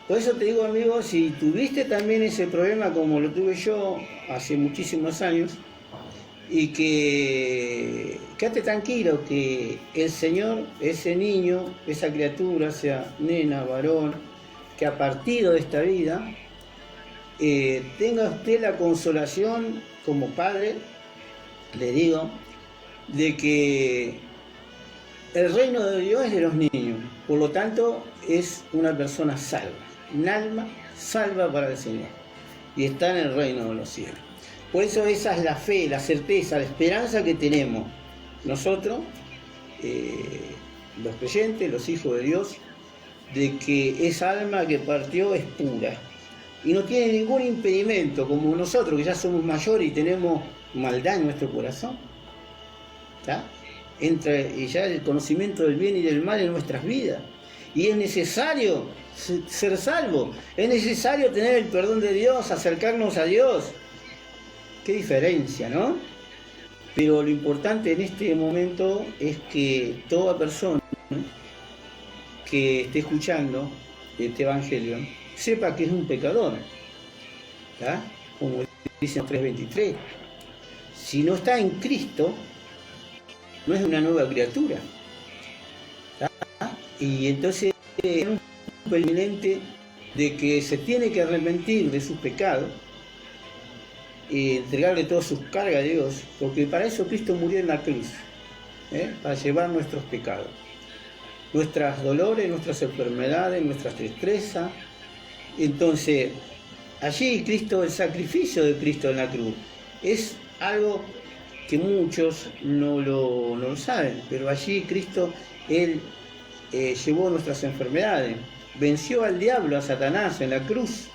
Por eso te digo, amigo, si tuviste también ese problema como lo tuve yo hace muchísimos años, y que quédate tranquilo que el Señor, ese niño, esa criatura, sea nena, varón, que ha partido de esta vida, tenga usted la consolación como padre, le digo, de que el reino de Dios es de los niños, por lo tanto es una persona salva, un alma salva para el Señor, y está en el reino de los cielos. Por eso esa es la fe, la certeza, la esperanza que tenemos nosotros, los creyentes, los hijos de Dios, de que esa alma que partió es pura y no tiene ningún impedimento, como nosotros que ya somos mayores y tenemos maldad en nuestro corazón. ¿Tá? Entra ya el conocimiento del bien y del mal en nuestras vidas, y es necesario ser salvo, es necesario tener el perdón de Dios, acercarnos a Dios. Qué diferencia, ¿no? Pero lo importante en este momento es que toda persona que esté escuchando este evangelio sepa que es un pecador, ¿tá? Como dice en 3:23, si no está en Cristo, no es una nueva criatura, ¿tá? Y entonces es un pendiente de que se tiene que arrepentir de sus pecados y entregarle todas sus cargas a Dios, porque para eso Cristo murió en la cruz, para llevar nuestros pecados, nuestras dolores, nuestras enfermedades, nuestras tristezas. Entonces, allí Cristo, el sacrificio de Cristo en la cruz, es algo que muchos no lo saben, pero allí Cristo, Él llevó nuestras enfermedades, venció al diablo, a Satanás en la cruz,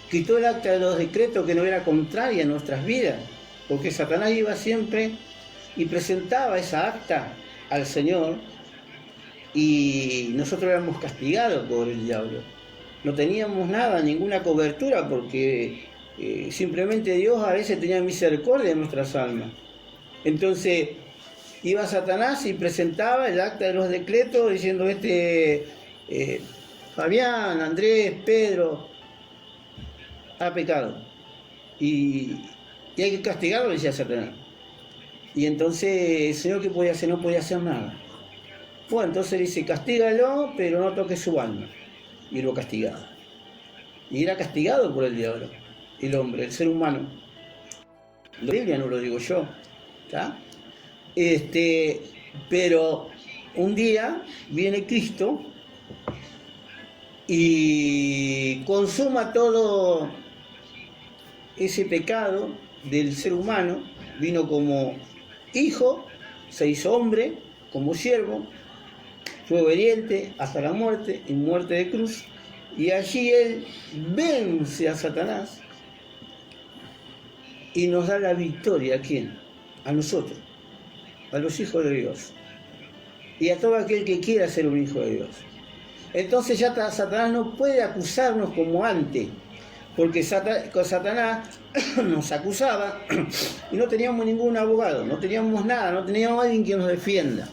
quitó el acta de los decretos que no era contraria a nuestras vidas, porque Satanás iba siempre y presentaba esa acta al Señor, y nosotros éramos castigados por el diablo. No teníamos nada, ninguna cobertura, porque simplemente Dios a veces tenía misericordia de nuestras almas. Entonces iba Satanás y presentaba el acta de los decretos diciendo Fabián, Andrés, Pedro ha pecado y hay que castigarlo, decía Satanás. Y entonces el Señor, ¿qué podía hacer? No podía hacer nada. Bueno, entonces dice, castígalo, pero no toques su alma. Y lo castigaba. Y era castigado por el diablo, el hombre, el ser humano. La Biblia no lo digo yo, ¿tá? Pero un día viene Cristo y consuma todo ese pecado del ser humano. Vino como hijo, se hizo hombre, como siervo, fue obediente hasta la muerte, en muerte de cruz, y allí Él vence a Satanás y nos da la victoria. ¿A quién? A nosotros, a los hijos de Dios, y a todo aquel que quiera ser un hijo de Dios. Entonces ya Satanás no puede acusarnos como antes, porque Satanás nos acusaba y no teníamos ningún abogado, no teníamos nada, no teníamos alguien que nos defienda.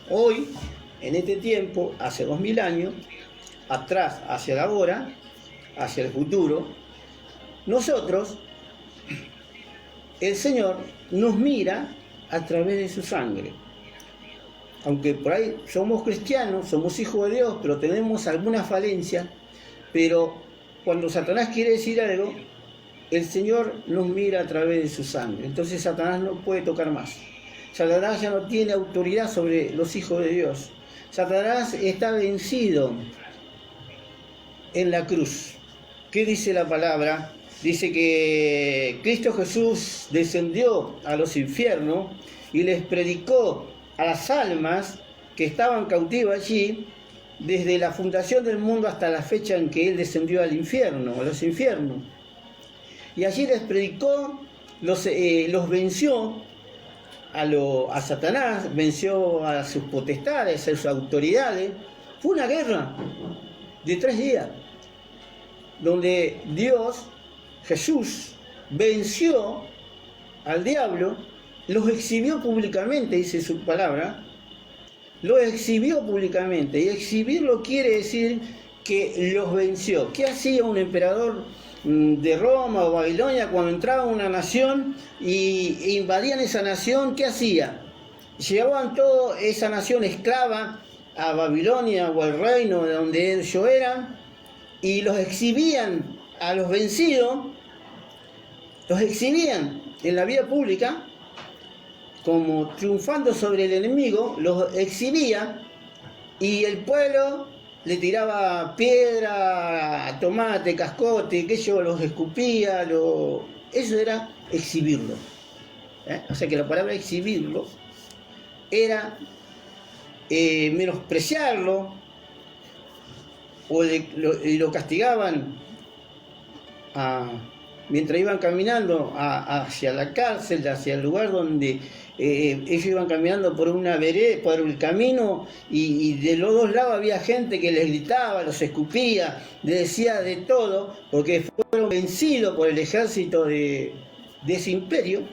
Hoy, en este tiempo, hace 2000 años, atrás, hacia la ahora, hacia el futuro, nosotros, el Señor nos mira a través de su sangre. Aunque por ahí somos cristianos, somos hijos de Dios, pero tenemos alguna falencia, pero cuando Satanás quiere decir algo, el Señor nos mira a través de su sangre. Entonces Satanás no puede tocar más. Satanás ya no tiene autoridad sobre los hijos de Dios. Satanás está vencido en la cruz. ¿Qué dice la palabra? Dice que Cristo Jesús descendió a los infiernos y les predicó a las almas que estaban cautivas allí, desde la fundación del mundo hasta la fecha en que Él descendió al infierno, a los infiernos. y allí les predicó, los venció a Satanás, venció a sus potestades, a sus autoridades. Fue una guerra de 3 días, donde Dios, Jesús, venció al diablo, los exhibió públicamente, dice su palabra, lo exhibió públicamente, y exhibirlo quiere decir que los venció. ¿Qué hacía un emperador de Roma o Babilonia cuando entraba una nación e invadían esa nación? ¿Qué hacía? Llevaban toda esa nación esclava a Babilonia o al reino de donde ellos eran, y los exhibían a los vencidos, los exhibían en la vía pública como triunfando sobre el enemigo, los exhibía, y el pueblo le tiraba piedra, tomate, cascote, que yo los escupía, eso era exhibirlo. O sea que la palabra exhibirlo era menospreciarlo, y lo castigaban mientras iban caminando hacia la cárcel, hacia el lugar donde ellos iban caminando por una vereda, por el camino, y de los dos lados había gente que les gritaba, los escupía, les decía de todo, porque fueron vencidos por el ejército de ese imperio,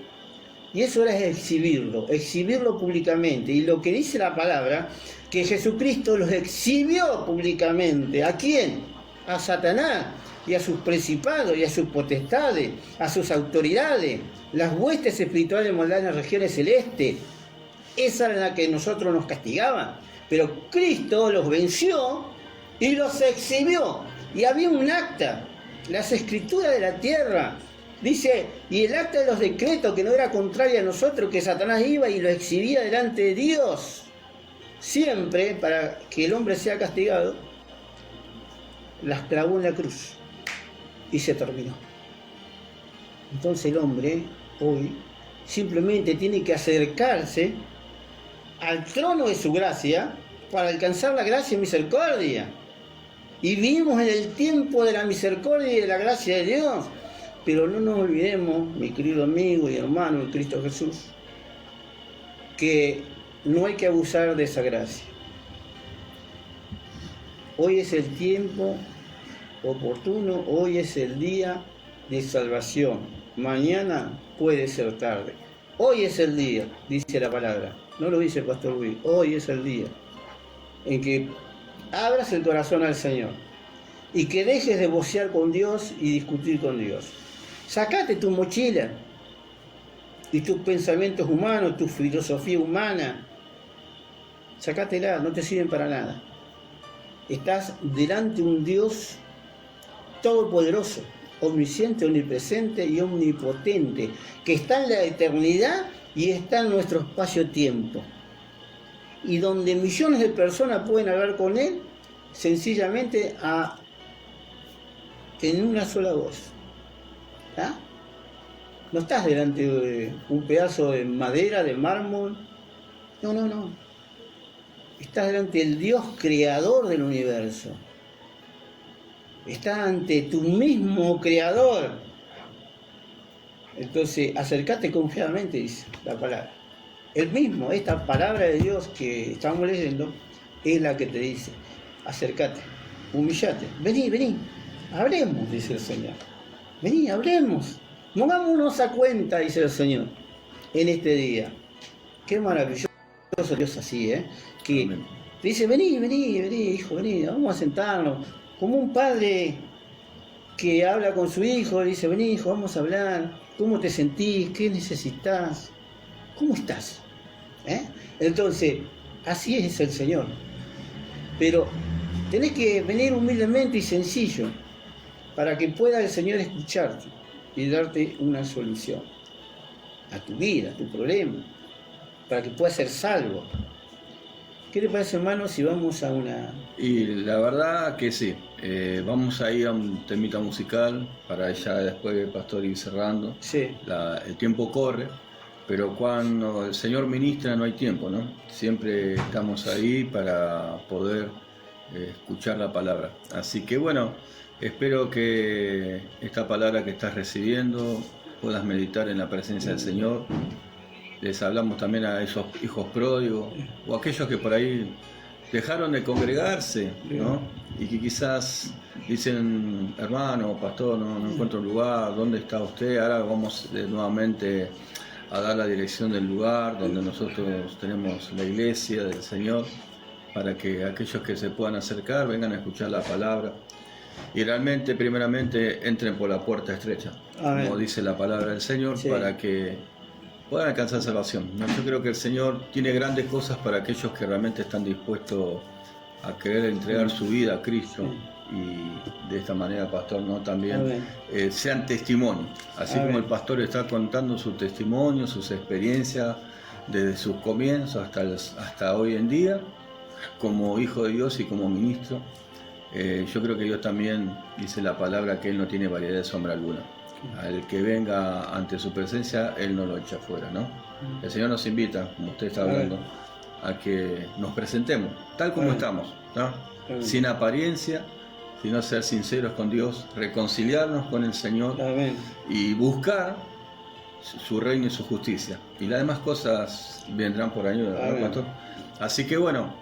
y eso era exhibirlo públicamente. Y lo que dice la palabra, que Jesucristo los exhibió públicamente. ¿A quién? A Satanás, y a sus principados, y a sus potestades, a sus autoridades, las huestes espirituales en las regiones celestes. Esa era la que nosotros nos castigaban. Pero Cristo los venció y los exhibió. Y había un acta, las escrituras de la tierra. Dice, y el acta de los decretos, que no era contraria a nosotros, que Satanás iba y lo exhibía delante de Dios, siempre para que el hombre sea castigado, las clavó en la cruz y se terminó. Entonces el hombre hoy simplemente tiene que acercarse al trono de su gracia para alcanzar la gracia y misericordia. Y vivimos en el tiempo de la misericordia y de la gracia de Dios. Pero no nos olvidemos, mi querido amigo y hermano en Cristo Jesús, que no hay que abusar de esa gracia. Hoy es el tiempo oportuno, hoy es el día de salvación. Mañana puede ser tarde. Hoy es el día, dice la palabra. No lo dice el pastor Luis. Hoy es el día en que abras el corazón al Señor y que dejes de vocear con Dios y discutir con Dios. Sacate tu mochila y tus pensamientos humanos, tu filosofía humana. Sacátela, no te sirven para nada. Estás delante de un Dios todopoderoso, omnisciente, omnipresente y omnipotente, que está en la eternidad y está en nuestro espacio-tiempo. Y donde millones de personas pueden hablar con Él, sencillamente en una sola voz. No estás delante de un pedazo de madera, de mármol. No. Estás delante del Dios creador del universo. Estás ante tu mismo creador. Entonces, acércate confiadamente, dice la palabra. El mismo, esta palabra de Dios que estamos leyendo, es la que te dice, acércate, humillate, vení, hablemos, dice el Señor. Vení, hablemos, pongámonos a cuenta, dice el Señor, en este día. Qué maravilloso Dios así, que Amén. te dice, vení, hijo, vení, vamos a sentarnos. Como un padre que habla con su hijo, le dice, vení, hijo, vamos a hablar. ¿Cómo te sentís? ¿Qué necesitas? ¿Cómo estás? Entonces, así es el Señor. Pero tenés que venir humildemente y sencillo para que pueda el Señor escucharte y darte una solución a tu vida, a tu problema, para que puedas ser salvo. ¿Qué te parece, hermano, si vamos a una...? Y la verdad que sí, vamos a ir a un temita musical para ya después el pastor ir cerrando. Sí. El tiempo corre, pero cuando el Señor ministra no hay tiempo, ¿no? Siempre estamos ahí para poder escuchar la palabra. Así que bueno, espero que esta palabra que estás recibiendo puedas meditar en la presencia del Señor. Les hablamos también a esos hijos pródigos o aquellos que por ahí dejaron de congregarse, ¿no? Y que quizás dicen, hermano, pastor, no encuentro lugar, ¿dónde está usted? Ahora vamos nuevamente a dar la dirección del lugar donde nosotros tenemos la iglesia del Señor, para que aquellos que se puedan acercar vengan a escuchar la palabra y realmente, primeramente, entren por la puerta estrecha, como dice la palabra del Señor, para que puedan alcanzar salvación. Yo creo que el Señor tiene grandes cosas para aquellos que realmente están dispuestos a querer entregar su vida a Cristo, y de esta manera, pastor, ¿no? También sean testimonio, así como el pastor está contando su testimonio, sus experiencias desde sus comienzos hasta hoy en día, como hijo de Dios y como ministro. Yo creo que Dios también dice la palabra que Él no tiene variedad de sombra alguna. Al que venga ante su presencia, Él no lo echa fuera, ¿no? El Señor nos invita, como usted está hablando, a que nos presentemos tal como estamos, ¿no? Sin apariencia, sino ser sinceros con Dios, reconciliarnos con el Señor y buscar su reino y su justicia. Y las demás cosas vendrán por ayuda, ¿no, pastor? Así que bueno,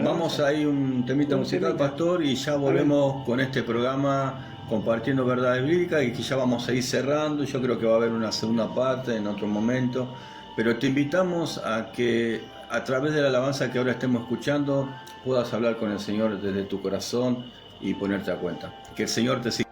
vamos a ir un temita musical, pastor, y ya volvemos con este programa compartiendo verdades bíblicas, y que ya vamos a ir cerrando. Yo creo que va a haber una segunda parte en otro momento, pero te invitamos a que a través de la alabanza que ahora estemos escuchando puedas hablar con el Señor desde tu corazón y ponerte a cuenta. Que el Señor te siga.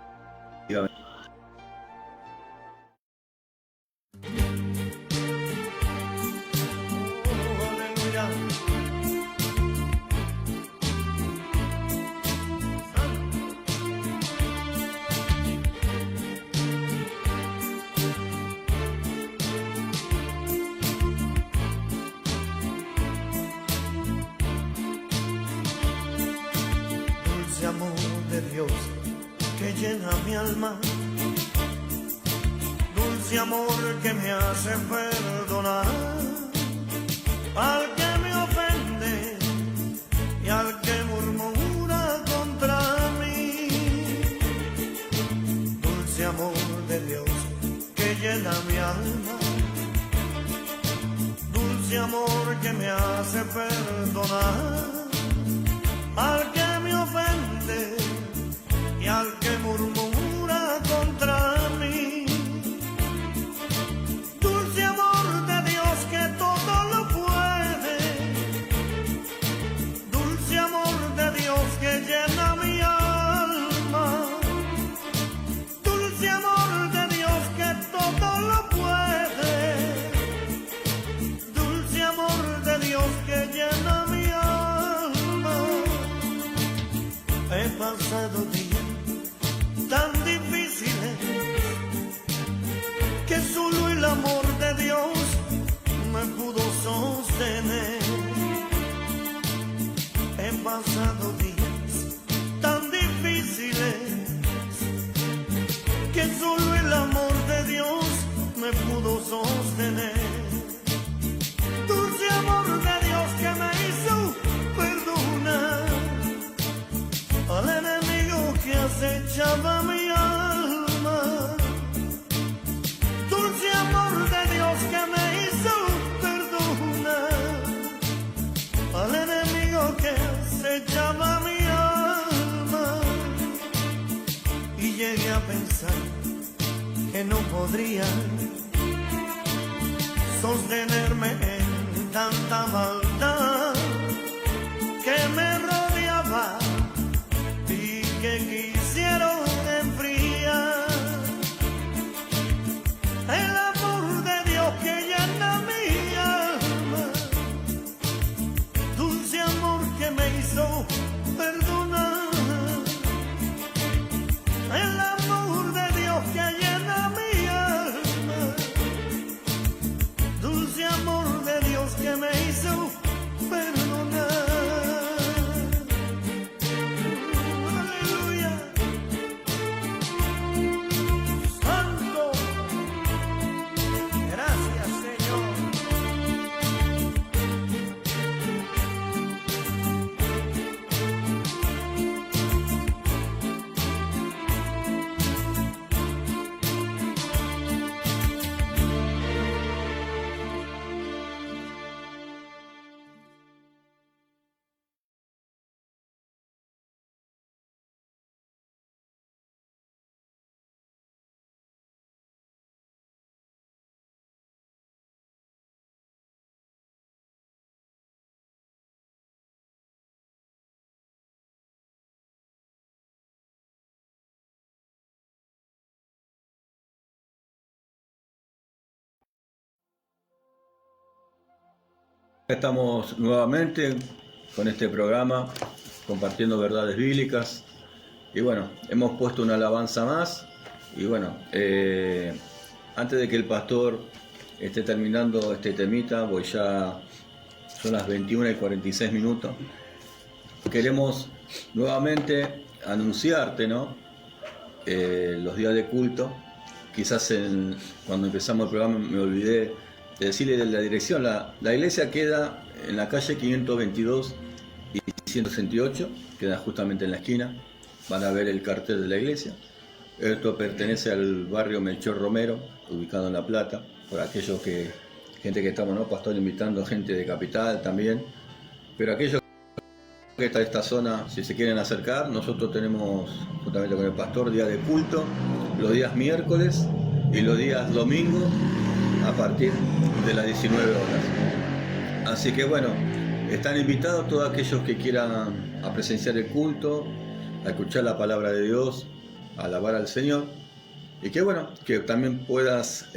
Amor de Dios que llena mi alma, dulce amor que me hace perdonar al que me ofende y al que murmura contra mí. Dulce amor de Dios que llena mi alma, dulce amor que me hace perdonar al que me ofende y al que murmura contra mí. Dulce amor de Dios que todo lo puede, dulce amor de Dios que llena mi alma, dulce amor de Dios que todo lo puede, dulce amor de Dios que llena mi alma. He pasado días tan difíciles que solo el amor de Dios me pudo sostener. He pasado días tan difíciles que solo el amor de Dios me pudo sostener. Dulce amor de Dios que me hizo perdonar al enemigo que acechaba mi alma. Dulce amor de Dios que me hizo perdonar al enemigo que acechaba mi alma. Y llegué a pensar que no podría sostenerme en tanta maldad que me rodeaba que quisieron enfriar. El amor de Dios que llena mi alma, dulce amor que me hizo perdonar. El amor de Dios que llena mi alma, dulce amor de Dios que me hizo perdonar. Aleluya. Estamos nuevamente con este programa compartiendo verdades bíblicas y bueno, hemos puesto una alabanza más y bueno, antes de que el pastor esté terminando este temita, pues ya son las 21:46. Queremos nuevamente anunciarte, ¿no? Los días de culto. Quizás cuando empezamos el programa me olvidé de decirle de la dirección. La iglesia queda en la calle 522 y 168, queda justamente en la esquina. Van a ver el cartel de la iglesia. Esto pertenece al barrio Melchor Romero, ubicado en La Plata, por aquellos gente que estamos, ¿no? Pastor, invitando gente de Capital también. Pero aquellos que están en esta zona, si se quieren acercar, nosotros tenemos, justamente con el pastor, día de culto, los días miércoles y los días domingos a partir de las 19 horas. Así que bueno, están invitados todos aquellos que quieran a presenciar el culto, a escuchar la palabra de Dios, a alabar al Señor. Y que bueno, que también puedas,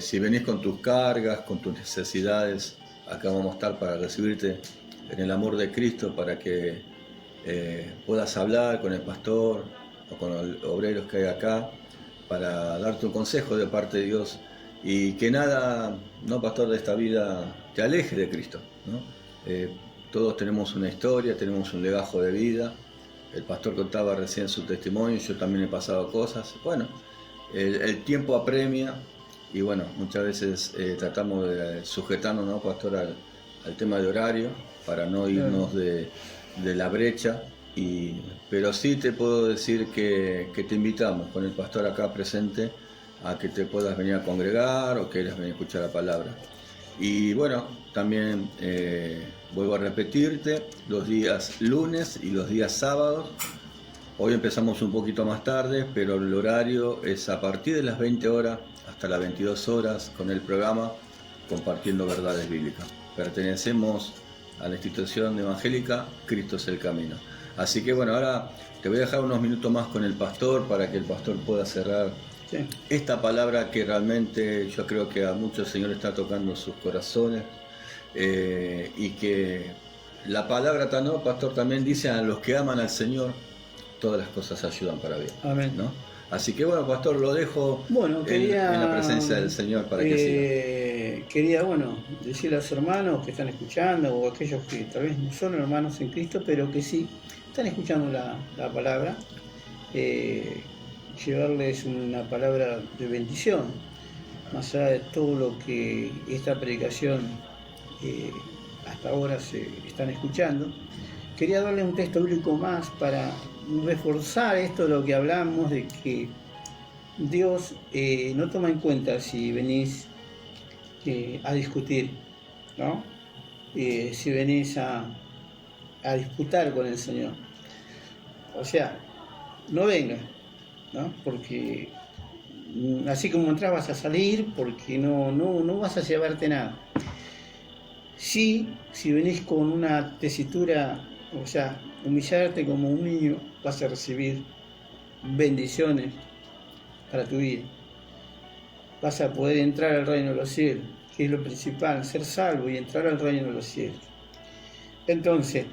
si venís con tus cargas, con tus necesidades, acá vamos a estar para recibirte en el amor de Cristo, para que puedas hablar con el pastor o con los obreros que hay acá, para darte un consejo de parte de Dios. Y que nada, no, pastor, de esta vida te aleje de Cristo, ¿no? Todos tenemos una historia, tenemos un legajo de vida. El pastor contaba recién su testimonio, yo también he pasado cosas. Bueno, el tiempo apremia y bueno, muchas veces tratamos de sujetarnos, ¿no, pastor, al tema de horario para no irnos de la brecha. Pero sí te puedo decir que te invitamos con el pastor acá presente a que te puedas venir a congregar o quieras venir a escuchar la palabra. Y bueno, también vuelvo a repetirte, los días lunes y los días sábados. Hoy empezamos un poquito más tarde, pero el horario es a partir de las 20 horas hasta las 22 horas con el programa Compartiendo Verdades Bíblicas. Pertenecemos a la institución evangélica Cristo es el Camino. Así que bueno, ahora te voy a dejar unos minutos más con el pastor para que el pastor pueda cerrar esta palabra que realmente yo creo que a muchos, Señor, está tocando sus corazones, y que la palabra, ¿no, pastor? También dice: a los que aman al Señor todas las cosas ayudan para bien. Amén. ¿No? Así que bueno, pastor, lo dejo en la presencia del Señor para que siga. Quería, decirle a los hermanos que están escuchando, o aquellos que tal vez no son hermanos en Cristo, pero que sí están escuchando la palabra, llevarles una palabra de bendición, más allá de todo lo que esta predicación hasta ahora se están escuchando. Quería darle un texto bíblico más para reforzar esto de lo que hablamos, de que Dios no toma en cuenta si venís a discutir, ¿no? Si venís a disputar con el Señor. O sea, no vengas, ¿no? Porque así como entras vas a salir, porque no vas a llevarte nada. Sí, si venís con una tesitura, o sea, humillarte como un niño, vas a recibir bendiciones para tu vida. Vas a poder entrar al reino de los cielos, que es lo principal, ser salvo y entrar al reino de los cielos. Entonces,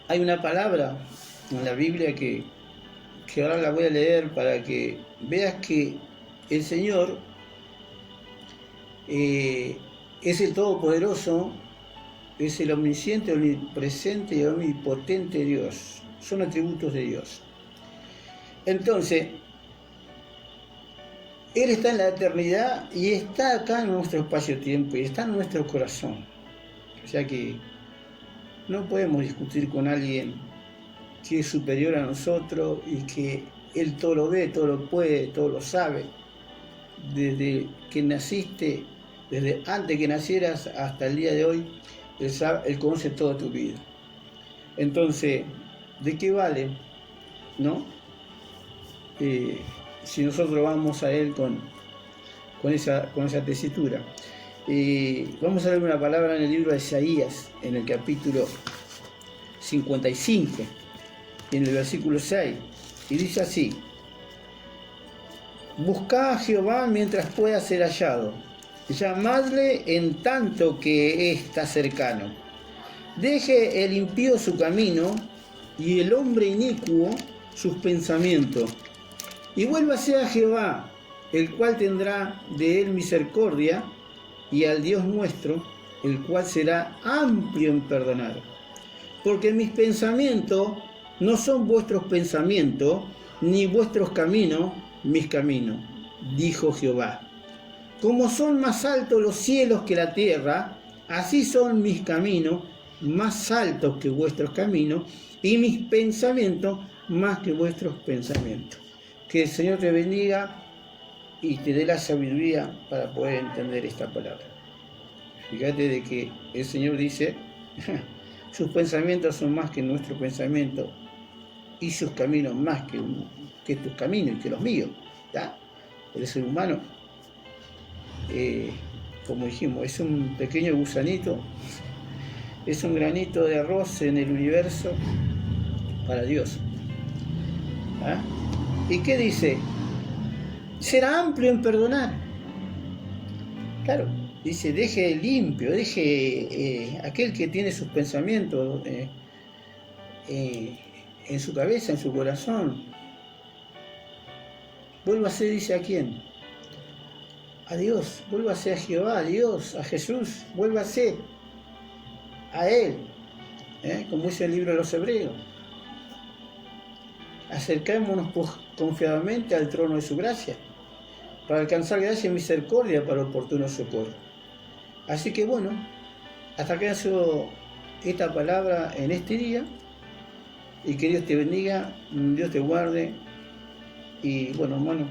hay una palabra en la Biblia que ahora la voy a leer para que veas que el Señor es el Todopoderoso, es el omnisciente, omnipresente y omnipotente Dios. Son atributos de Dios. Entonces, Él está en la eternidad y está acá en nuestro espacio-tiempo y está en nuestro corazón. O sea que no podemos discutir con alguien que es superior a nosotros y que Él todo lo ve, todo lo puede, todo lo sabe. Desde que naciste, desde antes que nacieras hasta el día de hoy, Él conoce toda tu vida. Entonces, ¿de qué vale, no? Si nosotros vamos a Él con esa tesitura. Vamos a ver una palabra en el libro de Isaías, en el capítulo 55, en el versículo 6, y dice así: Buscad a Jehová mientras pueda ser hallado, llamadle en tanto que está cercano. Deje el impío su camino y el hombre inicuo sus pensamientos. Y vuélvase a Jehová, el cual tendrá de él misericordia, y al Dios nuestro, el cual será amplio en perdonar. Porque mis pensamientos no son vuestros pensamientos, ni vuestros caminos mis caminos, dijo Jehová. Como son más altos los cielos que la tierra, así son mis caminos más altos que vuestros caminos, y mis pensamientos más que vuestros pensamientos. Que el Señor te bendiga y te dé la sabiduría para poder entender esta palabra. Fíjate de que el Señor dice, sus pensamientos son más que nuestros pensamientos, y sus caminos más que tus caminos y que los míos. ¿Tá? El ser humano, como dijimos, es un pequeño gusanito, es un granito de arroz en el universo para Dios. ¿Ah? ¿Y qué dice? Será amplio en perdonar. Claro, dice, deje limpio, deje aquel que tiene sus pensamientos en su cabeza, en su corazón. Vuélvase, dice, ¿a quién? A Dios, vuélvase a Jehová, a Dios, a Jesús, vuélvase a Él, como dice el libro de los Hebreos. Acercémonos confiadamente al trono de su gracia, para alcanzar gracia y misericordia para oportuno socorro. Así que bueno, hasta que ha sido esta palabra en este día, y que Dios te bendiga, Dios te guarde, y bueno, hermano.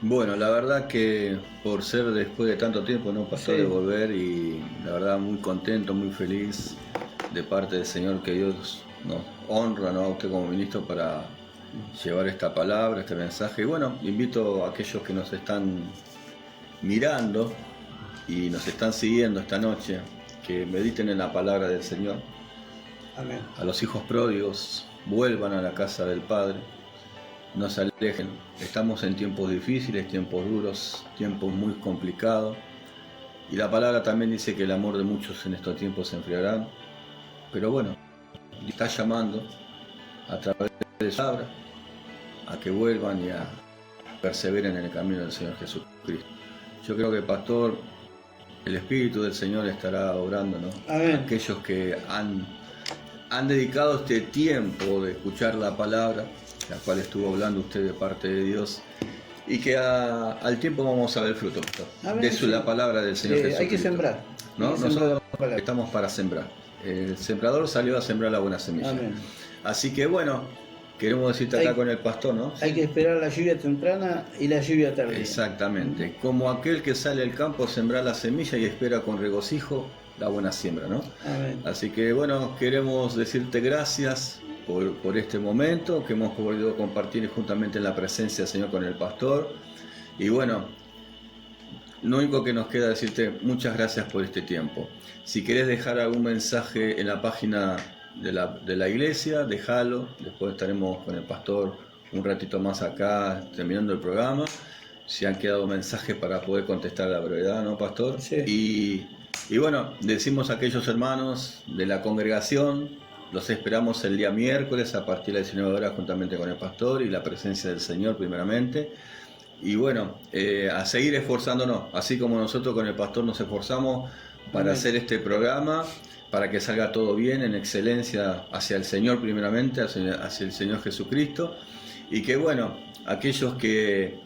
Bueno, la verdad que por ser después de tanto tiempo, ¿no, pastor? Sí. De volver, y la verdad muy contento, muy feliz de parte del Señor, que Dios nos honra, ¿no?, a usted como ministro para llevar esta palabra, este mensaje. Y bueno, invito a aquellos que nos están mirando y nos están siguiendo esta noche, que mediten en la palabra del Señor. Amén. A los hijos pródigos, vuelvan a la casa del Padre, no se alejen. Estamos en tiempos difíciles, tiempos duros, tiempos muy complicados, y la palabra también dice que el amor de muchos en estos tiempos se enfriará. Pero bueno, está llamando a través de su palabra a que vuelvan y a perseveren en el camino del Señor Jesucristo. Yo creo que, pastor, el Espíritu del Señor estará obrando, ¿no? Amén. Aquellos que han dedicado este tiempo de escuchar la palabra, la cual estuvo hablando usted de parte de Dios, y que al tiempo vamos a ver fruto, pastor, Amén. de la palabra del Señor Jesucristo. Hay que sembrar. ¿No? Hay que sembrar Nosotros la palabra. estamos para sembrar. El sembrador salió a sembrar la buena semilla. Amén. Así que bueno, queremos decirte acá con el pastor, ¿no? Hay que esperar la lluvia temprana y la lluvia tardía. Exactamente. Como aquel que sale al campo a sembrar la semilla y espera con regocijo la buena siembra, ¿no? Amén. Así que bueno, queremos decirte gracias por este momento que hemos podido compartir juntamente en la presencia del Señor con el pastor. Y bueno, lo único que nos queda decirte muchas gracias por este tiempo. Si querés dejar algún mensaje en la página de la iglesia, déjalo. Después estaremos con el pastor un ratito más acá terminando el programa. Si han quedado mensajes para poder contestar a la brevedad, ¿no, pastor? Sí. Y bueno, decimos a aquellos hermanos de la congregación, los esperamos el día miércoles a partir de las 19 horas juntamente con el pastor y la presencia del Señor primeramente. Y bueno, a seguir esforzándonos, así como nosotros con el pastor nos esforzamos para hacer este programa, para que salga todo bien, en excelencia hacia el Señor primeramente, hacia el Señor Jesucristo. Y que bueno, aquellos que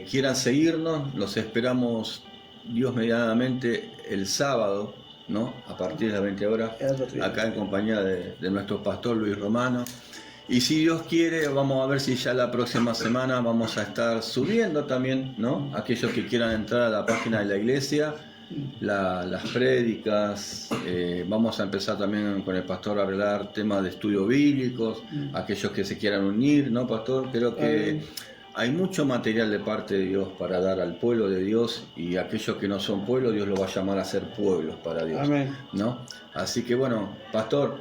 quieran seguirnos, los esperamos Dios medianamente el sábado, ¿no?, a partir de las 20 horas, acá en compañía de nuestro pastor Luis Romano. Y si Dios quiere, vamos a ver si ya la próxima semana vamos a estar subiendo también, ¿no?, aquellos que quieran entrar a la página de la iglesia, las prédicas. Vamos a empezar también con el pastor a arreglar temas de estudios bíblicos, aquellos que se quieran unir, ¿no, pastor? Creo que hay mucho material de parte de Dios para dar al pueblo de Dios, y aquellos que no son pueblo, Dios los va a llamar a ser pueblos para Dios. Amén. ¿No? Así que bueno, pastor,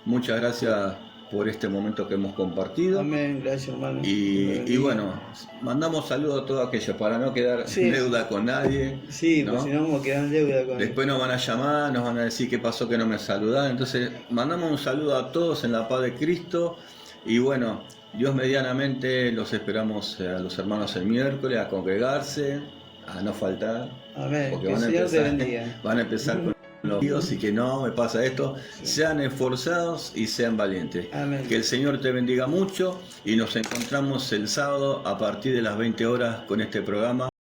muchas gracias por este momento que hemos compartido. Amén, gracias hermano. Y bueno, mandamos saludos a todos aquellos para no quedar Sí. en deuda con nadie. Sí, ¿no? pues si no vamos a quedar en deuda con Después nos van a llamar, nos van a decir qué pasó que no me saludaron. Entonces, mandamos un saludo a todos en la paz de Cristo. Y bueno, Dios medianamente los esperamos a los hermanos el miércoles a congregarse, a no faltar. Amén, Porque que el Señor te bendiga. van a empezar con los días y que no me pasa esto. Sean esforzados y sean valientes. Amén. Que el Señor te bendiga mucho y nos encontramos el sábado a partir de las 20 horas con este programa.